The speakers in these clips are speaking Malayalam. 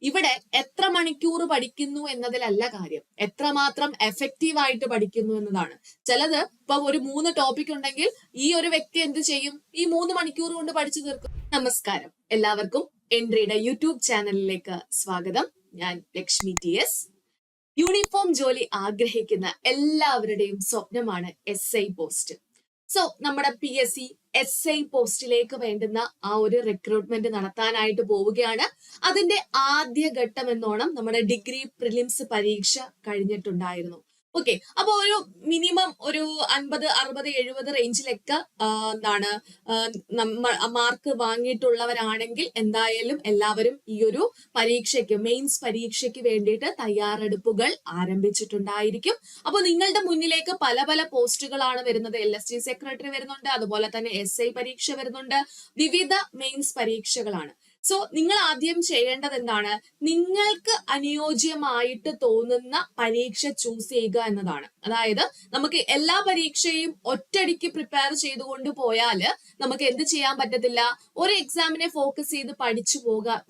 ഇവിടെ എത്ര മണിക്കൂർ പഠിക്കുന്നു എന്നതിലല്ല കാര്യം, എത്രമാത്രം എഫക്റ്റീവ് ആയിട്ട് പഠിക്കുന്നു എന്നതാണ്. ചിലത് ഇപ്പൊ ഒരു 3 ടോപ്പിക് ഉണ്ടെങ്കിൽ ഈ ഒരു വ്യക്തി എന്ത് ചെയ്യും, ഈ 3 മണിക്കൂർ കൊണ്ട് പഠിച്ചു തീർക്കും. നമസ്കാരം, എല്ലാവർക്കും എൻട്രിയുടെ യൂട്യൂബ് ചാനലിലേക്ക് സ്വാഗതം. ഞാൻ ലക്ഷ്മി TS. യൂണിഫോം ജോലി ആഗ്രഹിക്കുന്ന എല്ലാവരുടെയും സ്വപ്നമാണ് SI പോസ്റ്റ്. സോ നമ്മുടെ PSC SI പോസ്റ്റിലേക്ക് വേണ്ടുന്ന ആ ഒരു റിക്രൂട്ട്മെന്റ് നടത്താനായിട്ട് പോവുകയാണ്. അതിന്റെ ആദ്യ ഘട്ടം എന്നോണം നമ്മുടെ ഡിഗ്രി പ്രിലിംസ് പരീക്ഷ കഴിഞ്ഞിട്ടുണ്ടായിരുന്നു. ഓക്കെ, അപ്പൊ ഒരു മിനിമം ഒരു 50, 60, 70 റേഞ്ചിലൊക്കെ മാർക്ക് വാങ്ങിയിട്ടുള്ളവരാണെങ്കിൽ എന്തായാലും എല്ലാവരും ഈ ഒരു പരീക്ഷയ്ക്ക്, മെയിൻസ് പരീക്ഷയ്ക്ക് വേണ്ടിയിട്ട് തയ്യാറെടുപ്പുകൾ ആരംഭിച്ചിട്ടുണ്ടായിരിക്കും. അപ്പൊ നിങ്ങളുടെ മുന്നിലേക്ക് പല പല പോസ്റ്റുകളാണ് വരുന്നത്. LST സെക്രട്ടറി വരുന്നുണ്ട്, അതുപോലെ തന്നെ SI പരീക്ഷ വരുന്നുണ്ട്, വിവിധ മെയിൻസ് പരീക്ഷകളാണ്. സോ നിങ്ങൾ ആദ്യം ചെയ്യേണ്ടത് എന്താണ്, നിങ്ങൾക്ക് അനുയോജ്യമായിട്ട് തോന്നുന്ന പരീക്ഷ ചൂസ് ചെയ്യുക എന്നതാണ്. അതായത് നമുക്ക് എല്ലാ പരീക്ഷയും ഒറ്റയടിക്ക് പ്രിപ്പയർ ചെയ്തുകൊണ്ട് പോയാല് നമുക്ക് എന്ത് ചെയ്യാൻ പറ്റത്തില്ല, ഒരു എക്സാമിനെ ഫോക്കസ് ചെയ്ത്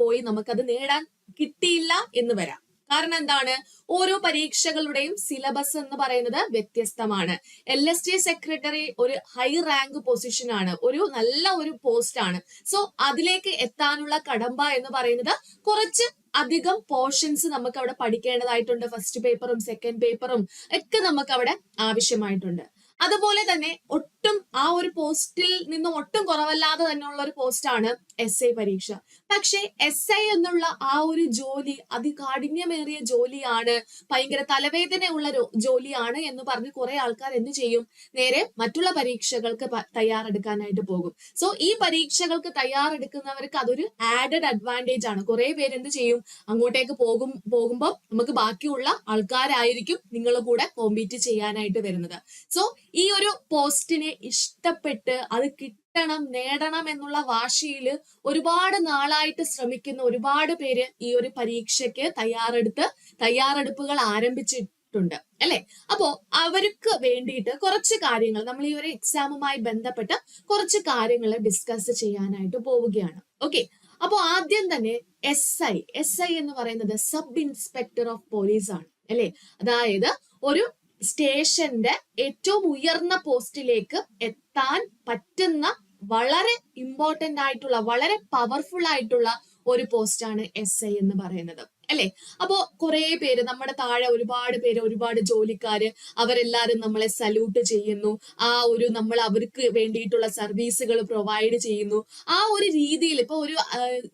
പോയി നമുക്കത് നേടാൻ കിട്ടിയില്ല എന്ന് വരാം. കാരണം എന്താണ്, ഓരോ പരീക്ഷകളുടെയും സിലബസ് എന്ന് പറയുന്നത് വ്യത്യസ്തമാണ്. LST സെക്രട്ടറി ഒരു ഹൈ റാങ്ക് പൊസിഷൻ ആണ്, ഒരു നല്ല ഒരു പോസ്റ്റ് ആണ്. സോ അതിലേക്ക് എത്താനുള്ള കടമ്പ എന്ന് പറയുന്നത് കുറച്ച് അധികം പോർഷൻസ് നമുക്ക് അവിടെ പഠിക്കേണ്ടതായിട്ടുണ്ട്. ഫസ്റ്റ് പേപ്പറും സെക്കൻഡ് പേപ്പറും ഒക്കെ നമുക്ക് അവിടെ ആവശ്യമായിട്ടുണ്ട്. അതുപോലെ തന്നെ ഒട്ടും ആ ഒരു പോസ്റ്റിൽ നിന്ന് ഒട്ടും കുറവല്ലാതെ തന്നെ ഉള്ള ഒരു പോസ്റ്റാണ് SI പരീക്ഷ. പക്ഷെ SI എന്നുള്ള ആ ഒരു ജോലി അതികാഠിന്യമേറിയ ജോലിയാണ്, ഭയങ്കര തലവേദനയുള്ള ജോലിയാണ് എന്ന് പറഞ്ഞ് കുറെ ആൾക്കാർ എന്ത് ചെയ്യും, നേരെ മറ്റുള്ള പരീക്ഷകൾക്ക് തയ്യാറെടുക്കാനായിട്ട് പോകും. സോ ഈ പരീക്ഷകൾക്ക് തയ്യാറെടുക്കുന്നവർക്ക് അതൊരു ആഡഡ് അഡ്വാൻറ്റേജ് ആണ്. കുറെ പേര് എന്ത് ചെയ്യും, അങ്ങോട്ടേക്ക് പോകുമ്പോൾ നമുക്ക് ബാക്കിയുള്ള ആൾക്കാരായിരിക്കും നിങ്ങൾ കൂടെ കോമ്പീറ്റ് ചെയ്യാനായിട്ട് വരുന്നത്. സോ ഈ ഒരു പോസ്റ്റിനെ ഇഷ്ടപ്പെട്ട് അത് കിട്ടണം, നേടണം എന്നുള്ള വാശിയിൽ ഒരുപാട് നാളായിട്ട് ശ്രമിക്കുന്ന ഒരുപാട് പേര് ഈ ഒരു പരീക്ഷയ്ക്ക് തയ്യാറെടുപ്പുകൾ ആരംഭിച്ചിട്ടുണ്ട് അല്ലെ. അപ്പോ അവർക്ക് വേണ്ടിയിട്ട് കുറച്ച് കാര്യങ്ങൾ നമ്മൾ ഈ ഒരു എക്സാമുമായി ബന്ധപ്പെട്ട് കുറച്ച് കാര്യങ്ങൾ ഡിസ്കസ് ചെയ്യാനായിട്ട് പോവുകയാണ്. ഓക്കെ, അപ്പോ ആദ്യം തന്നെ SI എന്ന് പറയുന്നത് സബ് ഇൻസ്പെക്ടർ ഓഫ് പോലീസ് ആണ് അല്ലെ. അതായത് ഒരു സ്റ്റേഷന്റെ ഏറ്റവും ഉയർന്ന പോസ്റ്റിലേക്ക് എത്താൻ പറ്റുന്ന വളരെ ഇമ്പോർട്ടന്റ് ആയിട്ടുള്ള, വളരെ പവർഫുൾ ആയിട്ടുള്ള ഒരു പോസ്റ്റാണ് SI എന്ന് പറയുന്നത് അല്ലെ. അപ്പോ കുറെ പേര്, നമ്മുടെ താഴെ ഒരുപാട് പേര്, ഒരുപാട് ജോലിക്കാര്, അവരെല്ലാരും നമ്മളെ സല്യൂട്ട് ചെയ്യുന്നു. ആ ഒരു നമ്മൾ അവർക്ക് വേണ്ടിയിട്ടുള്ള സർവീസുകൾ പ്രൊവൈഡ് ചെയ്യുന്നു. ആ ഒരു രീതിയിൽ ഇപ്പൊ ഒരു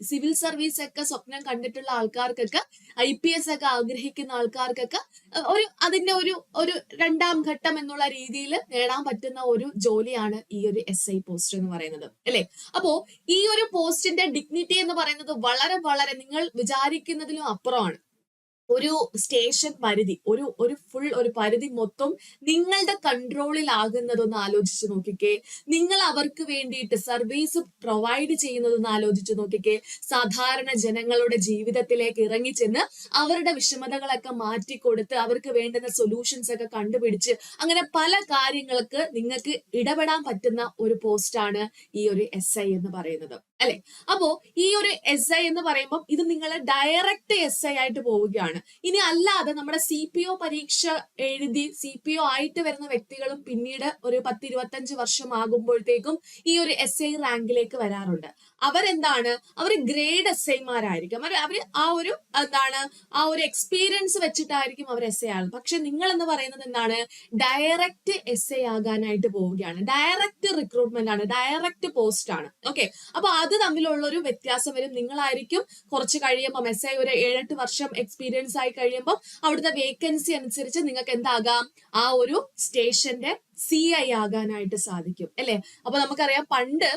സിവിൽ സർവീസ് ഒക്കെ സ്വപ്നം കണ്ടിട്ടുള്ള ആൾക്കാർക്കൊക്കെ, IPS ഒക്കെ ആഗ്രഹിക്കുന്ന ആൾക്കാർക്കൊക്കെ അതിന്റെ ഒരു രണ്ടാം ഘട്ടം എന്നുള്ള രീതിയിൽ നേടാൻ പറ്റുന്ന ഒരു ജോലിയാണ് ഈ ഒരു SI പോസ്റ്റ് എന്ന് പറയുന്നത് അല്ലെ. അപ്പോ ഈ ഒരു പോസ്റ്റിന്റെ ഡിഗ്നിറ്റി എന്ന് പറയുന്നത് വളരെ വളരെ നിങ്ങൾ വിചാരിക്കുന്നതിലും അപ്പുറമാണ്. ഒരു സ്റ്റേഷൻ പരിധി, ഒരു ഫുൾ ഒരു പരിധി മൊത്തം നിങ്ങളുടെ കൺട്രോളിൽ ആകുന്നതൊന്ന് ആലോചിച്ച് നോക്കിക്കേ. നിങ്ങൾ അവർക്ക് വേണ്ടിയിട്ട് സർവീസ് പ്രൊവൈഡ് ചെയ്യുന്നതൊന്ന് ആലോചിച്ച് നോക്കിക്കേ. സാധാരണ ജനങ്ങളുടെ ജീവിതത്തിലേക്ക് ഇറങ്ങിച്ചെന്ന് അവരുടെ വിഷമതകളൊക്കെ മാറ്റിക്കൊടുത്ത് അവർക്ക് വേണ്ടുന്ന സൊല്യൂഷൻസ് ഒക്കെ കണ്ടുപിടിച്ച് അങ്ങനെ പല കാര്യങ്ങൾക്ക് നിങ്ങൾക്ക് ഇടപെടാൻ പറ്റുന്ന ഒരു പോസ്റ്റാണ് ഈ ഒരു SI എന്ന് പറയുന്നത് അല്ലെ. അപ്പോ ഈ ഒരു SI എന്ന് പറയുമ്പോൾ ഇത് നിങ്ങൾ ഡയറക്റ്റ് SI ആയിട്ട് പോവുകയാണ്. ഇനി അല്ലാതെ നമ്മുടെ CPO പരീക്ഷ എഴുതി CPO ആയിട്ട് വരുന്ന വ്യക്തികളും പിന്നീട് ഒരു 10-25 വർഷം ആകുമ്പോഴത്തേക്കും ഈ ഒരു SI റാങ്കിലേക്ക് വരാറുണ്ട്. അവരെന്താണ്, അവർ ഗ്രേഡ് SIമാരായിരിക്കും. അവര് ആ ഒരു എക്സ്പീരിയൻസ് വെച്ചിട്ടായിരിക്കും അവർ SI ആകുന്നത്. പക്ഷെ നിങ്ങൾ എന്ന് പറയുന്നത് എന്താണ്, ഡയറക്റ്റ് SI ആകാനായിട്ട് പോവുകയാണ്. ഡയറക്റ്റ് റിക്രൂട്ട്മെന്റ് ആണ്, ഡയറക്റ്റ് പോസ്റ്റ് ആണ്. ഓക്കെ, അപ്പൊ അത് തമ്മിലുള്ള ഒരു വ്യത്യാസം വരും. നിങ്ങളായിരിക്കും കുറച്ച് കഴിയുമ്പോൾ SI ഒരു 7-8 വർഷം എക്സ്പീരിയൻസ് ആയി കഴിയുമ്പോൾ അവിടുത്തെ വേക്കൻസി അനുസരിച്ച് നിങ്ങൾക്ക് എന്താകാം, ആ ഒരു സ്റ്റേഷന്റെ CI ആകാനായിട്ട് സാധിക്കും അല്ലെ. അപ്പൊ നമുക്കറിയാം പണ്ട്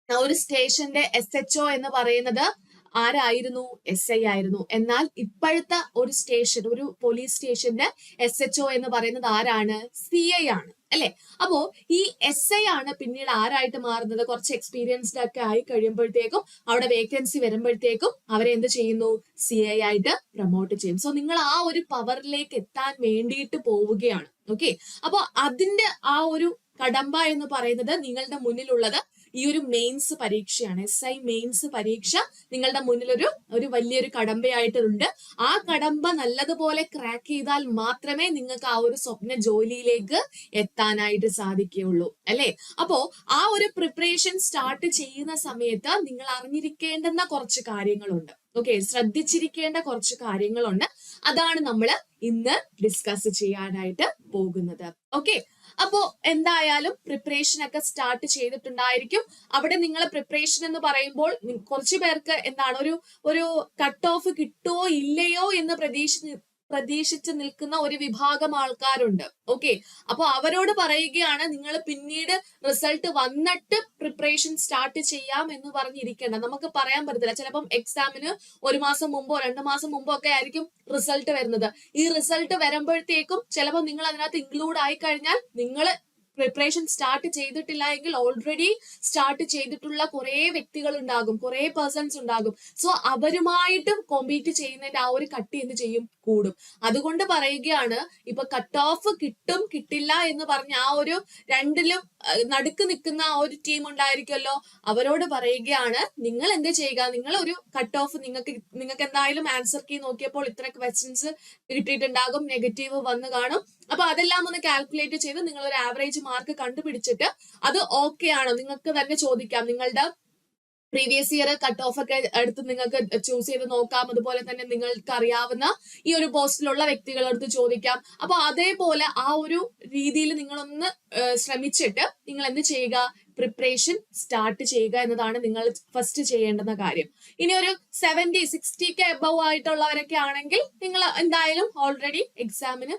ആ ഒരു സ്റ്റേഷന്റെ SHO എന്ന് പറയുന്നത് ആരായിരുന്നു, SI ആയിരുന്നു. എന്നാൽ ഇപ്പോഴത്തെ ഒരു സ്റ്റേഷൻ, ഒരു പോലീസ് സ്റ്റേഷന്റെ SHO എന്ന് പറയുന്നത് ആരാണ്, CI ആണ് അല്ലെ. അപ്പോ ഈ SI ആണ് പിന്നീട് ആരായിട്ട് മാറുന്നത്, കുറച്ച് എക്സ്പീരിയൻസ്ഡ് ഒക്കെ ആയി കഴിയുമ്പോഴത്തേക്കും അവിടെ വേക്കൻസി വരുമ്പോഴത്തേക്കും അവരെ എന്ത് ചെയ്യുന്നു, CI ആയിട്ട് പ്രൊമോട്ട് ചെയ്യും. സോ നിങ്ങൾ ആ ഒരു പവറിലേക്ക് എത്താൻ വേണ്ടിയിട്ട് പോവുകയാണ്. ഓക്കെ, അപ്പൊ അതിന്റെ ആ ഒരു കടമ്പ എന്ന് പറയുന്നത് നിങ്ങളുടെ മുന്നിലുള്ളത് ഈ ഒരു മെയിൻസ് പരീക്ഷയാണ്. SI മെയിൻസ് പരീക്ഷ നിങ്ങളുടെ മുന്നിൽ ഒരു വലിയൊരു കടമ്പയായിട്ടുണ്ട്. ആ കടമ്പ നല്ലതുപോലെ ക്രാക്ക് ചെയ്താൽ മാത്രമേ നിങ്ങൾക്ക് ആ ഒരു സ്വപ്ന ജോലിയിലേക്ക് എത്താനായിട്ട് സാധിക്കുകയുള്ളൂ അല്ലെ. അപ്പോ ആ ഒരു പ്രിപ്പറേഷൻ സ്റ്റാർട്ട് ചെയ്യുന്ന സമയത്ത് നിങ്ങൾ അറിഞ്ഞിരിക്കേണ്ടുന്ന കുറച്ച് കാര്യങ്ങളുണ്ട്. ഓക്കെ, ശ്രദ്ധിച്ചിരിക്കേണ്ട കുറച്ച് കാര്യങ്ങളുണ്ട്. അതാണ് നമ്മൾ ഇന്ന് ഡിസ്കസ് ചെയ്യാനായിട്ട് പോകുന്നത്. ഓക്കെ, അപ്പോ എന്തായാലും പ്രിപ്പറേഷൻ ഒക്കെ സ്റ്റാർട്ട് ചെയ്തിട്ടുണ്ടായിരിക്കും. അവിടെ നിങ്ങൾ പ്രിപ്പറേഷൻ എന്ന് പറയുമ്പോൾ കുറച്ചു പേർക്ക് എന്താണ് ഒരു കട്ട് ഓഫ് കിട്ടോ ഇല്ലയോ എന്ന് പ്രതീക്ഷിച്ച് നിൽക്കുന്ന ഒരു വിഭാഗം ആൾക്കാരുണ്ട്. ഓക്കെ, അപ്പൊ അവരോട് പറയുകയാണ്, നിങ്ങൾ പിന്നീട് റിസൾട്ട് വന്നിട്ട് പ്രിപ്പറേഷൻ സ്റ്റാർട്ട് ചെയ്യാം എന്ന് പറഞ്ഞിരിക്കേണ്ട. നമുക്ക് പറയാൻ പറ്റത്തില്ല, ചിലപ്പം എക്സാമിന് 1 മാസം മുമ്പോ 2 മാസം മുമ്പോ ഒക്കെ ആയിരിക്കും റിസൾട്ട് വരുന്നത്. ഈ റിസൾട്ട് വരുമ്പോഴത്തേക്കും ചിലപ്പോൾ നിങ്ങൾ അതിനകത്ത് ഇൻക്ലൂഡ് ആയി കഴിഞ്ഞാൽ നിങ്ങൾ പ്രിപ്പറേഷൻ സ്റ്റാർട്ട് ചെയ്തിട്ടില്ല എങ്കിൽ ഓൾറെഡി സ്റ്റാർട്ട് ചെയ്തിട്ടുള്ള കുറെ വ്യക്തികൾ ഉണ്ടാകും, കുറെ പേഴ്സൺസ് ഉണ്ടാകും. സോ അവരുമായിട്ടും കോമ്പീറ്റ് ചെയ്യുന്നതിന്റെ ആ ഒരു കട്ടി എന്ത് ചെയ്യും, കൂടും. അതുകൊണ്ട് പറയുകയാണ്, ഇപ്പൊ കട്ട് ഓഫ് കിട്ടും കിട്ടില്ല എന്ന് പറഞ്ഞ ആ ഒരു രണ്ടിലും നടുക്ക് നിൽക്കുന്ന ആ ഒരു ടീം ഉണ്ടായിരിക്കുമല്ലോ, അവരോട് പറയുകയാണ്, നിങ്ങൾ എന്ത് ചെയ്യുക, നിങ്ങൾ ഒരു കട്ട് ഓഫ് നിങ്ങൾക്ക് എന്തായാലും ആൻസർ കീ നോക്കിയപ്പോൾ ഇത്ര ക്വസ്റ്റ്യൻസ് കിട്ടിയിട്ടുണ്ടാകും, നെഗറ്റീവ് വന്ന് കാണും. അപ്പൊ അതെല്ലാം ഒന്ന് കാൽക്കുലേറ്റ് ചെയ്ത് നിങ്ങൾ ഒരു ആവറേജ് മാർക്ക് കണ്ടുപിടിച്ചിട്ട് അത് ഓക്കെ ആണോ നിങ്ങൾക്ക് തന്നെ ചോദിക്കാം. നിങ്ങളുടെ പ്രീവിയസ് ഇയർ കട്ട് ഓഫ് ഒക്കെ എടുത്ത് നിങ്ങൾക്ക് ചൂസ് ചെയ്ത് നോക്കാം. അതുപോലെ തന്നെ നിങ്ങൾക്ക് അറിയാവുന്ന ഈ ഒരു പോസ്റ്റിലുള്ള വ്യക്തികളെടുത്ത് ചോദിക്കാം. അപ്പൊ അതേപോലെ ആ ഒരു രീതിയിൽ നിങ്ങളൊന്ന് ശ്രമിച്ചിട്ട് നിങ്ങൾ എന്ത് ചെയ്യുക, പ്രിപ്പറേഷൻ സ്റ്റാർട്ട് ചെയ്യുക എന്നതാണ് നിങ്ങൾ ഫസ്റ്റ് ചെയ്യേണ്ടുന്ന കാര്യം. ഇനി ഒരു 70-60 എബവ് ആയിട്ടുള്ളവരൊക്കെ ആണെങ്കിൽ നിങ്ങൾ എന്തായാലും ഓൾറെഡി എക്സാമിന്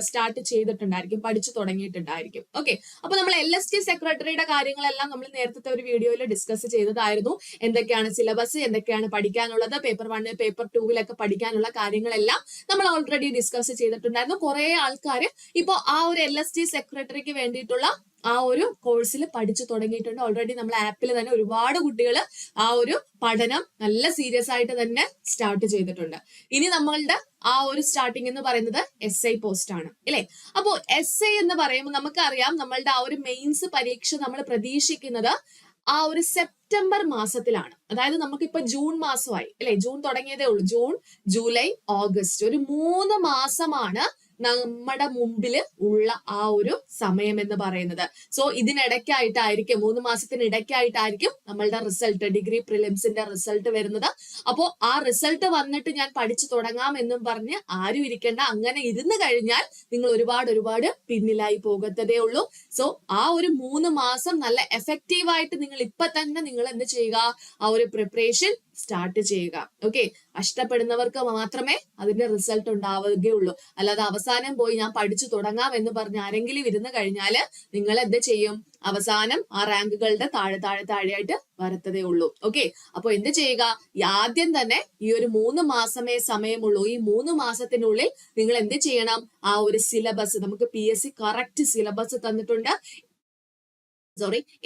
സ്റ്റാർട്ട് ചെയ്തിട്ടുണ്ടായിരിക്കും, പഠിച്ചു തുടങ്ങിയിട്ടുണ്ടായിരിക്കും. ഓക്കെ, അപ്പൊ നമ്മൾ LST സെക്രട്ടറിയുടെ കാര്യങ്ങളെല്ലാം നമ്മൾ നേരത്തെ ഒരു വീഡിയോയിൽ ഡിസ്കസ് ചെയ്തതായിരുന്നു. എന്തൊക്കെയാണ് സിലബസ്, എന്തൊക്കെയാണ് പഠിക്കാനുള്ളത്, പേപ്പർ 1 പേപ്പർ 2 പഠിക്കാനുള്ള കാര്യങ്ങളെല്ലാം നമ്മൾ ഓൾറെഡി ഡിസ്കസ് ചെയ്തിട്ടുണ്ടായിരുന്നു. കുറെ ആൾക്കാർ ഇപ്പൊ ആ ഒരു LST സെക്രട്ടറിക്ക് വേണ്ടിയിട്ടുള്ള ആ ഒരു കോഴ്സിൽ പഠിച്ചു തുടങ്ങിയിട്ടുണ്ട്. ഓൾറെഡി നമ്മൾ ആപ്പിൽ തന്നെ ഒരുപാട് കുട്ടികൾ ആ ഒരു പഠനം നല്ല സീരിയസ് ആയിട്ട് തന്നെ സ്റ്റാർട്ട് ചെയ്തിട്ടുണ്ട്. ഇനി നമ്മളുടെ ആ ഒരു സ്റ്റാർട്ടിങ് എന്ന് പറയുന്നത് SI പോസ്റ്റ് ആണ് അല്ലെ. അപ്പോ SI എന്ന് പറയുമ്പോൾ നമുക്കറിയാം, നമ്മളുടെ ആ ഒരു മെയിൻസ് പരീക്ഷ നമ്മൾ പ്രതീക്ഷിക്കുന്നത് ആ ഒരു സെപ്റ്റംബർ മാസത്തിലാണ്. അതായത് നമുക്കിപ്പോ ജൂൺ മാസമായി അല്ലെ, ജൂൺ തുടങ്ങിയതേ ഉള്ളൂ. ജൂൺ, ജൂലൈ, ഓഗസ്റ്റ്, ഒരു 3 മാസമാണ് നമ്മുടെ മുമ്പിൽ ഉള്ള ആ ഒരു സമയം എന്ന് പറയുന്നത്. സോ ഇതിനിടയ്ക്കായിട്ടായിരിക്കും, 3 മാസത്തിനിടയ്ക്കായിട്ടായിരിക്കും നമ്മളുടെ റിസൾട്ട്, ഡിഗ്രി പ്രിലിംസിന്റെ റിസൾട്ട് വരുന്നത്. അപ്പോ ആ റിസൾട്ട് വന്നിട്ട് ഞാൻ പഠിച്ചു തുടങ്ങാം എന്നും പറഞ്ഞ് ആരും ഇരിക്കേണ്ട. അങ്ങനെ ഇരുന്ന് കഴിഞ്ഞാൽ നിങ്ങൾ ഒരുപാട് പിന്നിലായി പോകത്തതേ ഉള്ളൂ. സോ ആ ഒരു 3 മാസം നല്ല എഫക്റ്റീവായിട്ട് നിങ്ങൾ ഇപ്പൊ തന്നെ നിങ്ങൾ എന്ത് ചെയ്യുക, ആ ഒരു പ്രിപ്പറേഷൻ സ്റ്റാർട്ട് ചെയ്യുക. ഓക്കെ, കഷ്ടപ്പെടുന്നവർക്ക് മാത്രമേ അതിന്റെ റിസൾട്ട് ഉണ്ടാവുകയുള്ളൂ. അല്ലാതെ അവസാനം പോയി ഞാൻ പഠിച്ചു തുടങ്ങാം എന്ന് പറഞ്ഞ് ആരെങ്കിലും ഇരുന്ന് കഴിഞ്ഞാൽ നിങ്ങൾ എന്ത് ചെയ്യും, അവസാനം ആ റാങ്കുകളുടെ താഴെയായിട്ട് വരത്തതേ ഉള്ളൂ. ഓക്കെ, അപ്പൊ എന്ത് ചെയ്യുക, ആദ്യം തന്നെ ഈ ഒരു 3 മാസമേ സമയമുള്ളൂ. ഈ 3 മാസത്തിനുള്ളിൽ നിങ്ങൾ എന്ത് ചെയ്യണം, ആ ഒരു സിലബസ്, നമുക്ക് PSC കറക്റ്റ് സിലബസ് തന്നിട്ടുണ്ട്.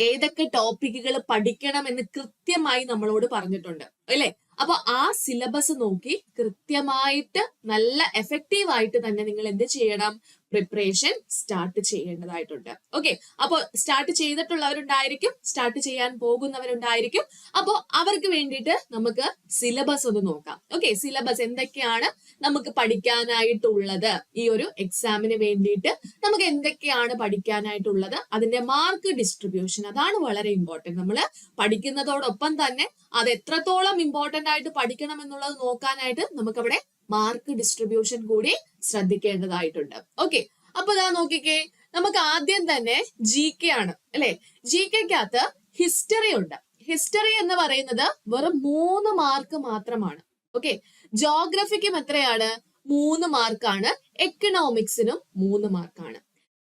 ഏതൊക്കെ ടോപ്പിക്കുകൾ പഠിക്കണം എന്ന് കൃത്യമായി നമ്മളോട് പറഞ്ഞിട്ടുണ്ട് അല്ലെ. അപ്പൊ ആ സിലബസ് നോക്കി കൃത്യമായിട്ട് നല്ല എഫക്റ്റീവ് ആയിട്ട് തന്നെ നിങ്ങൾ എന്ത് ചെയ്യണം, പ്രിപ്പറേഷൻ സ്റ്റാർട്ട് ചെയ്യേണ്ടതായിട്ടുണ്ട്. ഓക്കെ, അപ്പൊ സ്റ്റാർട്ട് ചെയ്തിട്ടുള്ളവരുണ്ടായിരിക്കും, സ്റ്റാർട്ട് ചെയ്യാൻ പോകുന്നവരുണ്ടായിരിക്കും. അപ്പൊ അവർക്ക് വേണ്ടിയിട്ട് നമുക്ക് സിലബസ് ഒന്ന് നോക്കാം. ഓക്കെ, സിലബസ് എന്തൊക്കെയാണ് നമുക്ക് പഠിക്കാനായിട്ടുള്ളത്, ഈ ഒരു എക്സാമിന് വേണ്ടിയിട്ട് നമുക്ക് എന്തൊക്കെയാണ് പഠിക്കാനായിട്ടുള്ളത്, അതിന്റെ മാർക്ക് ഡിസ്ട്രിബ്യൂഷൻ, അതാണ് വളരെ ഇമ്പോർട്ടന്റ്. നമ്മൾ പഠിക്കുന്നതോടൊപ്പം തന്നെ അത് എത്രത്തോളം ഇമ്പോർട്ടന്റ് ആയിട്ട് പഠിക്കണം എന്നുള്ളത് നോക്കാനായിട്ട് നമുക്കവിടെ മാർക്ക് ഡിസ്ട്രിബ്യൂഷൻ കൂടി ശ്രദ്ധിക്കേണ്ടതായിട്ടുണ്ട്. ഓക്കെ, അപ്പൊ ഇതാ നോക്കിക്കേ, നമുക്ക് ആദ്യം തന്നെ GK ആണ് അല്ലെ. GKക്കകത്ത് ഹിസ്റ്ററി ഉണ്ട്. ഹിസ്റ്ററി എന്ന് പറയുന്നത് വെറും 3 മാർക്ക് മാത്രമാണ്. ഓക്കെ, ജോഗ്രഫിക്കും എത്രയാണ്, 3 മാർക്കാണ്. എക്കണോമിക്സിനും 3 മാർക്കാണ്.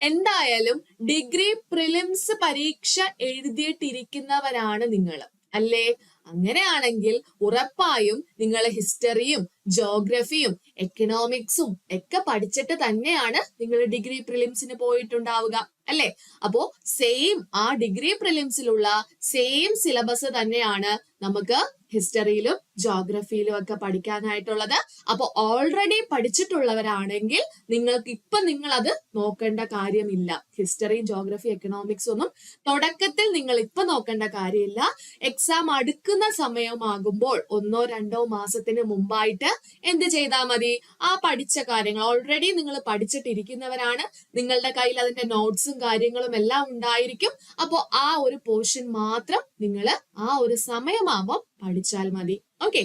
എന്തായാലും ഡിഗ്രി പ്രിലിംസ് പരീക്ഷ എഴുതിയിട്ടിരിക്കുന്നവരാണ് നിങ്ങൾ അല്ലേ. അങ്ങനെയാണെങ്കിൽ ഉറപ്പായും നിങ്ങൾ ഹിസ്റ്ററിയും ജോഗ്രഫിയും എക്കണോമിക്സും ഒക്കെ പഠിച്ചിട്ട് തന്നെയാണ് നിങ്ങൾ ഡിഗ്രി പ്രിലിംസിന് പോയിട്ടുണ്ടാവുക അല്ലെ. അപ്പോ സെയിം ആ ഡിഗ്രി പ്രിലിംസിലുള്ള സെയിം സിലബസ് തന്നെയാണ് നമുക്ക് ഹിസ്റ്ററിയിലും ജോഗ്രഫിയിലും ഒക്കെ പഠിക്കാനായിട്ടുള്ളത്. അപ്പൊ ഓൾറെഡി പഠിച്ചിട്ടുള്ളവരാണെങ്കിൽ നിങ്ങൾക്ക് നിങ്ങൾ അത് നോക്കേണ്ട കാര്യമില്ല. ഹിസ്റ്ററിയും ജോഗ്രഫി എക്കണോമിക്സ് ഒന്നും തുടക്കത്തിൽ നിങ്ങൾ ഇപ്പൊ നോക്കേണ്ട കാര്യമില്ല. എക്സാം അടുക്കുന്ന സമയമാകുമ്പോൾ 1-2 മാസത്തിന് മുമ്പായിട്ട് എന്ത് ചെയ്താൽ മതി, ആ പഠിച്ച കാര്യങ്ങൾ ഓൾറെഡി നിങ്ങൾ പഠിച്ചിട്ടിരിക്കുന്നവരാണ്, നിങ്ങളുടെ കയ്യിൽ അതിന്റെ നോട്ട്സും കാര്യങ്ങളും എല്ലാം ഉണ്ടായിരിക്കും. അപ്പോൾ ആ ഒരു പോർഷൻ മാത്രം നിങ്ങൾ ആ ഒരു സമയമാകുമ്പോൾ പഠിച്ചാൽ മതി. ഓക്കെ,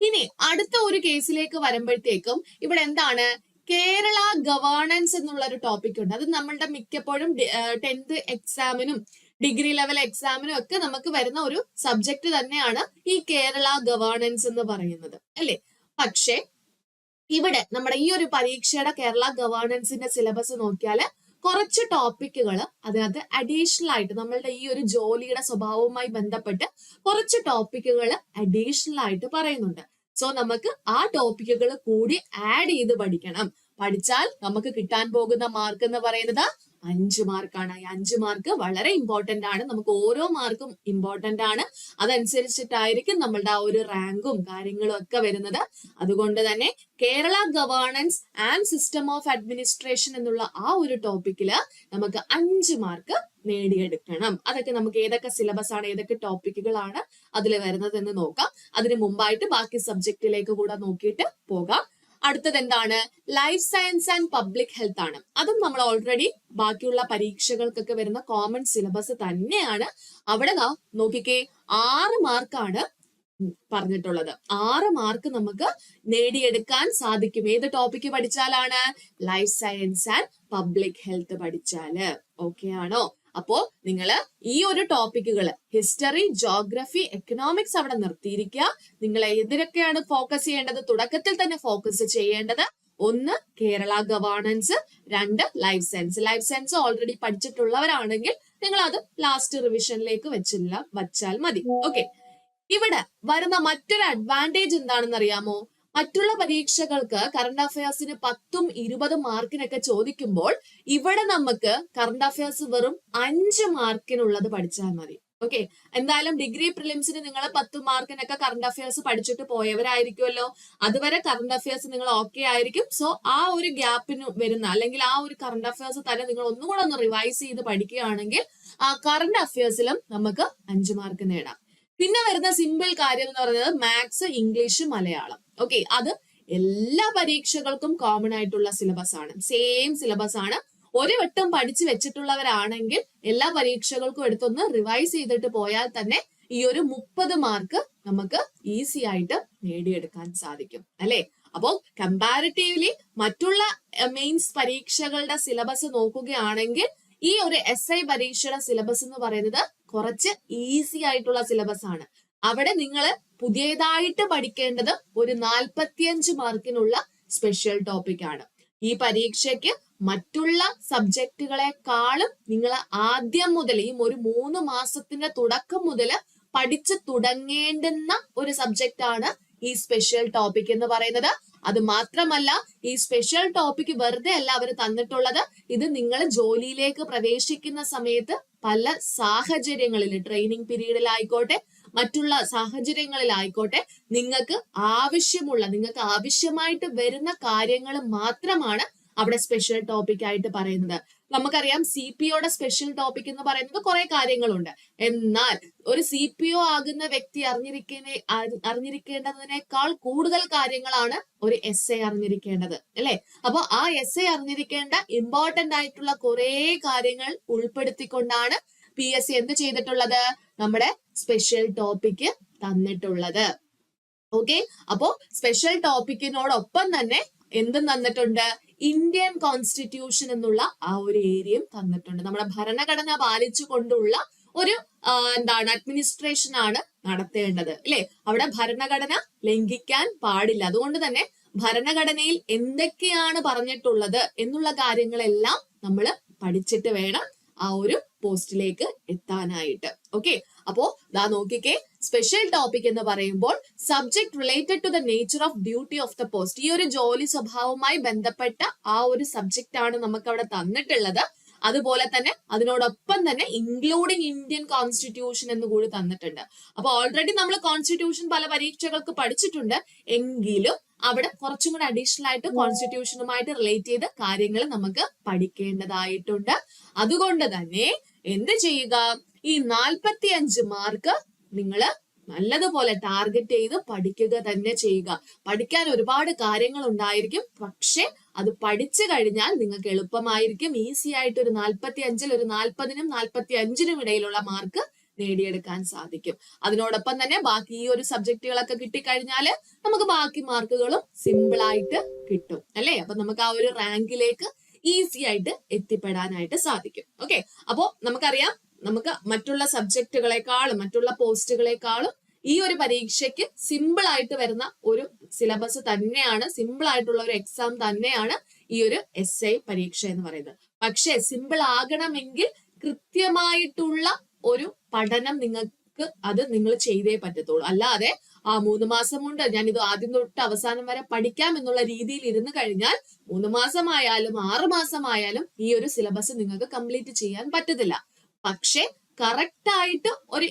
ഇനി അടുത്ത ഒരു കേസിലേക്ക് വരുമ്പോഴത്തേക്കും ഇവിടെ എന്താണ്, കേരള ഗവേണൻസ് എന്നുള്ള ഒരു ടോപ്പിക് ഉണ്ട്. അത് നമ്മളുടെ മിക്കപ്പോഴും 10th എക്സാമിനും ഡിഗ്രി ലെവൽ എക്സാമിനും ഒക്കെ നമുക്ക് വരുന്ന ഒരു സബ്ജക്ട് തന്നെയാണ് ഈ കേരള ഗവേണൻസ് എന്ന് പറയുന്നത്, അല്ലെ? പക്ഷെ ഇവിടെ നമ്മുടെ ഈ ഒരു പരീക്ഷയുടെ കേരള ഗവേണൻസിന്റെ സിലബസ് നോക്കിയാൽ കുറച്ച് ടോപ്പിക്കുകൾ അതിനകത്ത് അഡീഷണൽ ആയിട്ട് നമ്മളുടെ ഈ ഒരു ജോലിയുടെ സ്വഭാവവുമായി ബന്ധപ്പെട്ട് കുറച്ച് ടോപ്പിക്കുകൾ അഡീഷണൽ ആയിട്ട് പറയുന്നുണ്ട്. സോ നമുക്ക് ആ ടോപ്പിക്കുകൾ കൂടി ആഡ് ചെയ്ത് പഠിക്കണം. പഠിച്ചാൽ നമുക്ക് കിട്ടാൻ പോകുന്ന മാർക്ക് എന്ന് പറയുന്നത് 5 മാർക്കാണ്. ഈ 5 മാർക്ക് വളരെ ഇമ്പോർട്ടന്റ് ആണ്. നമുക്ക് ഓരോ മാർക്കും ഇമ്പോർട്ടന്റ് ആണ്. അതനുസരിച്ചിട്ടായിരിക്കും നമ്മളുടെ ആ ഒരു റാങ്കും കാര്യങ്ങളും ഒക്കെ വരുന്നത്. അതുകൊണ്ട് തന്നെ Kerala governance and system of administration എന്നുള്ള ആ ഒരു ടോപ്പിക്കില് നമുക്ക് 5 മാർക്ക് നേടിയെടുക്കണം. അതൊക്കെ നമുക്ക് ഏതൊക്കെ സിലബസ് ആണ്, ഏതൊക്കെ ടോപ്പിക്കുകളാണ് അതിൽ വരുന്നത് എന്ന് നോക്കാം. അതിന് മുമ്പായിട്ട് ബാക്കി സബ്ജക്റ്റിലേക്ക് കൂടെ നോക്കിയിട്ട് പോകാം. അടുത്തത് എന്താണ്, life science and public health ആണ്. അതും നമ്മൾ ഓൾറെഡി ബാക്കിയുള്ള പരീക്ഷകൾക്കൊക്കെ വരുന്ന കോമൺ സിലബസ് തന്നെയാണ്. അവിടെ നോക്കിക്കേ, 6 മാർക്കാണ് പറഞ്ഞിട്ടുള്ളത്. 6 മാർക്ക് നമുക്ക് നേടിയെടുക്കാൻ സാധിക്കും. ഏത് ടോപ്പിക്ക് പഠിച്ചാലാണ്? Life science and public health പഠിച്ചാല്. ഓക്കെ ആണോ? അപ്പോ നിങ്ങൾ ഈ ഒരു ടോപ്പിക്കുകൾ ഹിസ്റ്ററി, ജോഗ്രഫി, എക്കണോമിക്സ് അവിടെ നിർത്തിയിരിക്കുക. നിങ്ങൾ ഏതിനൊക്കെയാണ് ഫോക്കസ് ചെയ്യേണ്ടത്? തുടക്കത്തിൽ തന്നെ ഫോക്കസ് ചെയ്യേണ്ടത് 1 Kerala governance, 2 life science. Life science already പഠിച്ചിട്ടുള്ളവരാണെങ്കിൽ നിങ്ങൾ അത് ലാസ്റ്റ് റിവിഷനിലേക്ക് വച്ചാൽ മതി. ഓക്കെ, ഇവിടെ വരുന്ന മറ്റൊരു അഡ്വാൻറ്റേജ് എന്താണെന്ന് അറിയാമോ? മറ്റുള്ള പരീക്ഷകൾക്ക് കറണ്ട് അഫയേഴ്സിന് 10ഉം 20 മാർക്കിനൊക്കെ ചോദിക്കുമ്പോൾ ഇവിടെ നമുക്ക് കറണ്ട് അഫയേഴ്സ് വെറും 5 മാർക്കിനുള്ളത് പഠിച്ചാൽ മതി. ഓക്കെ, എന്തായാലും ഡിഗ്രി പ്രിലിംസിന് നിങ്ങൾ 10 മാർക്കിനൊക്കെ കറണ്ട് അഫയേഴ്സ് പഠിച്ചിട്ട് പോയവരായിരിക്കുമല്ലോ. അതുവരെ കറണ്ട് അഫയേഴ്സ് നിങ്ങൾ ഓക്കെ ആയിരിക്കും. സോ ആ ഒരു ഗ്യാപ്പിന് വരുന്ന അല്ലെങ്കിൽ ആ ഒരു കറണ്ട് അഫയേഴ്സ് തന്നെ നിങ്ങൾ ഒന്നുകൂടെ ഒന്ന് റിവൈസ് ചെയ്ത് പഠിക്കുകയാണെങ്കിൽ ആ കറണ്ട് അഫയേഴ്സിലും നമുക്ക് 5 മാർക്ക് നേടാം. പിന്നെ വരുന്ന സിമ്പിൾ കാര്യം എന്ന് പറയുന്നത് മാത്സ്, ഇംഗ്ലീഷ്, മലയാളം. ഓക്കെ, അത് എല്ലാ പരീക്ഷകൾക്കും കോമൺ ആയിട്ടുള്ള സിലബസ് ആണ്. സെയിം സിലബസ് ആണ്. ഒരു വട്ടം പഠിച്ചു വെച്ചിട്ടുള്ളവരാണെങ്കിൽ എല്ലാ പരീക്ഷകൾക്കും എടുത്തൊന്ന് റിവൈസ് ചെയ്തിട്ട് പോയാൽ തന്നെ ഈ ഒരു 30 മാർക്ക് നമുക്ക് ഈസി ആയിട്ട് നേടിയെടുക്കാൻ സാധിക്കും, അല്ലെ? അപ്പോൾ കമ്പാരിറ്റീവ്ലി മറ്റുള്ള മെയിൻസ് പരീക്ഷകളുടെ സിലബസ് നോക്കുകയാണെങ്കിൽ ഈ ഒരു SI പരീക്ഷയുടെ സിലബസ് എന്ന് പറയുന്നത് കുറച്ച് ഈസി ആയിട്ടുള്ള സിലബസ് ആണ്. അവിടെ നിങ്ങൾ പുതിയതായിട്ട് പഠിക്കേണ്ടത് ഒരു 45 മാർക്കിനുള്ള സ്പെഷ്യൽ ടോപ്പിക് ആണ്. ഈ പരീക്ഷയ്ക്ക് മറ്റുള്ള സബ്ജക്റ്റുകളെക്കാളും നിങ്ങൾ ആദ്യം മുതൽ ഈ ഒരു 3 മാസത്തിന്റെ തുടക്കം മുതൽ പഠിച്ചു തുടങ്ങേണ്ടുന്ന ഒരു സബ്ജക്റ്റ് ആണ് ഈ സ്പെഷ്യൽ ടോപ്പിക് എന്ന് പറയുന്നത്. അത് മാത്രമല്ല, ഈ സ്പെഷ്യൽ ടോപ്പിക് വെറുതെ അല്ല അവർ തന്നിട്ടുള്ളത്. ഇത് നിങ്ങൾ ജോലിയിലേക്ക് പ്രവേശിക്കുന്ന സമയത്ത് പല സാഹചര്യങ്ങളിൽ, ട്രെയിനിങ് പീരീഡിലായിക്കോട്ടെ മറ്റുള്ള സാഹചര്യങ്ങളിലായിക്കോട്ടെ, നിങ്ങൾക്ക് ആവശ്യമായിട്ട് വരുന്ന കാര്യങ്ങൾ മാത്രമാണ് അവിടെ സ്പെഷ്യൽ ടോപ്പിക് ആയിട്ട് പറയുന്നത്. നമുക്കറിയാം CPOയുടെ സ്പെഷ്യൽ ടോപ്പിക് എന്ന് പറയുന്നത് കുറെ കാര്യങ്ങളുണ്ട്. എന്നാൽ ഒരു CPO ആകുന്ന വ്യക്തി അറിഞ്ഞിരിക്കേണ്ടതിനേക്കാൾ കൂടുതൽ കാര്യങ്ങളാണ് ഒരു SI അറിഞ്ഞിരിക്കേണ്ടത്, അല്ലെ? അപ്പൊ ആ SI അറിഞ്ഞിരിക്കേണ്ട ഇമ്പോർട്ടന്റ് ആയിട്ടുള്ള കുറെ കാര്യങ്ങൾ ഉൾപ്പെടുത്തിക്കൊണ്ടാണ് PSC എന്ത് ചെയ്തിട്ടുള്ളത്? നമ്മുടെ സ്പെഷ്യൽ ടോപ്പിക് തന്നിട്ടുള്ളത്. ഓക്കെ, അപ്പോ സ്പെഷ്യൽ ടോപ്പിക്കിനോടൊപ്പം തന്നെ എന്തും തന്നിട്ടുണ്ട്? ഇന്ത്യൻ കോൺസ്റ്റിറ്റ്യൂഷൻ എന്നുള്ള ആ ഒരു ഏരിയയും തന്നിട്ടുണ്ട്. നമ്മുടെ ഭരണഘടന പാലിച്ചുകൊണ്ടുള്ള ഒരു അഡ്മിനിസ്ട്രേഷൻ ആണ് നടത്തേണ്ടത്, അല്ലെ? അവിടെ ഭരണഘടന ലംഘിക്കാൻ പാടില്ല. അതുകൊണ്ട് തന്നെ ഭരണഘടനയിൽ എന്തൊക്കെയാണ് പറഞ്ഞിട്ടുള്ളത് എന്നുള്ള കാര്യങ്ങളെല്ലാം നമ്മൾ പഠിച്ചിട്ട് വേണം ആ ഒരു പോസ്റ്റിലേക്ക് എത്താനായിട്ട്. ഓക്കെ, അപ്പോ നോക്കിക്കേ, സ്പെഷ്യൽ ടോപ്പിക് എന്ന് പറയുമ്പോൾ subject related to the nature of duty of the post. ഈ ഒരു ജോലി സ്വഭാവവുമായി ബന്ധപ്പെട്ട ആ ഒരു സബ്ജക്റ്റ് ആണ് നമുക്ക് അവിടെ തന്നിട്ടുള്ളത്. അതുപോലെ തന്നെ അതിനോടൊപ്പം തന്നെ ഇൻക്ലൂഡിങ് ഇന്ത്യൻ കോൺസ്റ്റിറ്റ്യൂഷൻ എന്ന് കൂടി തന്നിട്ടുണ്ട്. അപ്പൊ ഓൾറെഡി നമ്മൾ കോൺസ്റ്റിറ്റ്യൂഷൻ പല പരീക്ഷകൾക്ക് പഠിച്ചിട്ടുണ്ട്, എങ്കിലും അവിടെ കുറച്ചും കൂടെ അഡീഷണൽ ആയിട്ട് കോൺസ്റ്റിറ്റ്യൂഷനുമായിട്ട് റിലേറ്റ് ചെയ്ത് കാര്യങ്ങൾ നമുക്ക് പഠിക്കേണ്ടതായിട്ടുണ്ട്. അതുകൊണ്ട് തന്നെ എന്ത് ചെയ്യുക, ഈ 45 മാർക്ക് നിങ്ങൾ നല്ലതുപോലെ ടാർഗറ്റ് ചെയ്ത് പഠിക്കുക തന്നെ ചെയ്യുക. പഠിക്കാൻ ഒരുപാട് കാര്യങ്ങൾ ഉണ്ടായിരിക്കും, പക്ഷെ അത് പഠിച്ചു കഴിഞ്ഞാൽ നിങ്ങൾക്ക് എളുപ്പമായിരിക്കും. ഈസി ആയിട്ട് ഒരു 45-ൽ ഒരു 40-നും 45-നും ഇടയിലുള്ള മാർക്ക് നേടിയെടുക്കാൻ സാധിക്കും. അതിനോടൊപ്പം തന്നെ ബാക്കി ഈ ഒരു സബ്ജക്റ്റുകളൊക്കെ കിട്ടിക്കഴിഞ്ഞാൽ നമുക്ക് ബാക്കി മാർക്കുകളും സിമ്പിൾ ആയിട്ട് കിട്ടും അല്ലേ. അപ്പൊ നമുക്ക് ആ ഒരു റാങ്കിലേക്ക് ഈസി ആയിട്ട് എത്തിപ്പെടാനായിട്ട് സാധിക്കും. ഓക്കെ, അപ്പോ നമുക്കറിയാം, നമുക്ക് മറ്റുള്ള സബ്ജക്റ്റുകളെക്കാളും മറ്റുള്ള പോസ്റ്റുകളെക്കാളും ഈ ഒരു പരീക്ഷയ്ക്ക് സിമ്പിൾ ആയിട്ട് വരുന്ന ഒരു സിലബസ് തന്നെയാണ്, സിമ്പിൾ ആയിട്ടുള്ള ഒരു എക്സാം തന്നെയാണ് ഈ ഒരു SI പരീക്ഷ എന്ന് പറയുന്നത്. പക്ഷെ സിമ്പിൾ ആകണമെങ്കിൽ കൃത്യമായിട്ടുള്ള ഒരു പഠനം നിങ്ങൾക്ക് അത് നിങ്ങൾ ചെയ്തേ പറ്റത്തുള്ളൂ. അല്ലാതെ 3 മാസം കൊണ്ട് ഞാൻ ഇത് ആദ്യം തൊട്ട് അവസാനം വരെ പഠിക്കാം എന്നുള്ള രീതിയിൽ ഇരുന്ന് കഴിഞ്ഞാൽ 3 മാസമായാലും 6 മാസമായാലും ഈ ഒരു സിലബസ് നിങ്ങൾക്ക് കംപ്ലീറ്റ് ചെയ്യാൻ പറ്റത്തില്ല. പക്ഷെ കറക്റ്റ് ആയിട്ട് ഒരു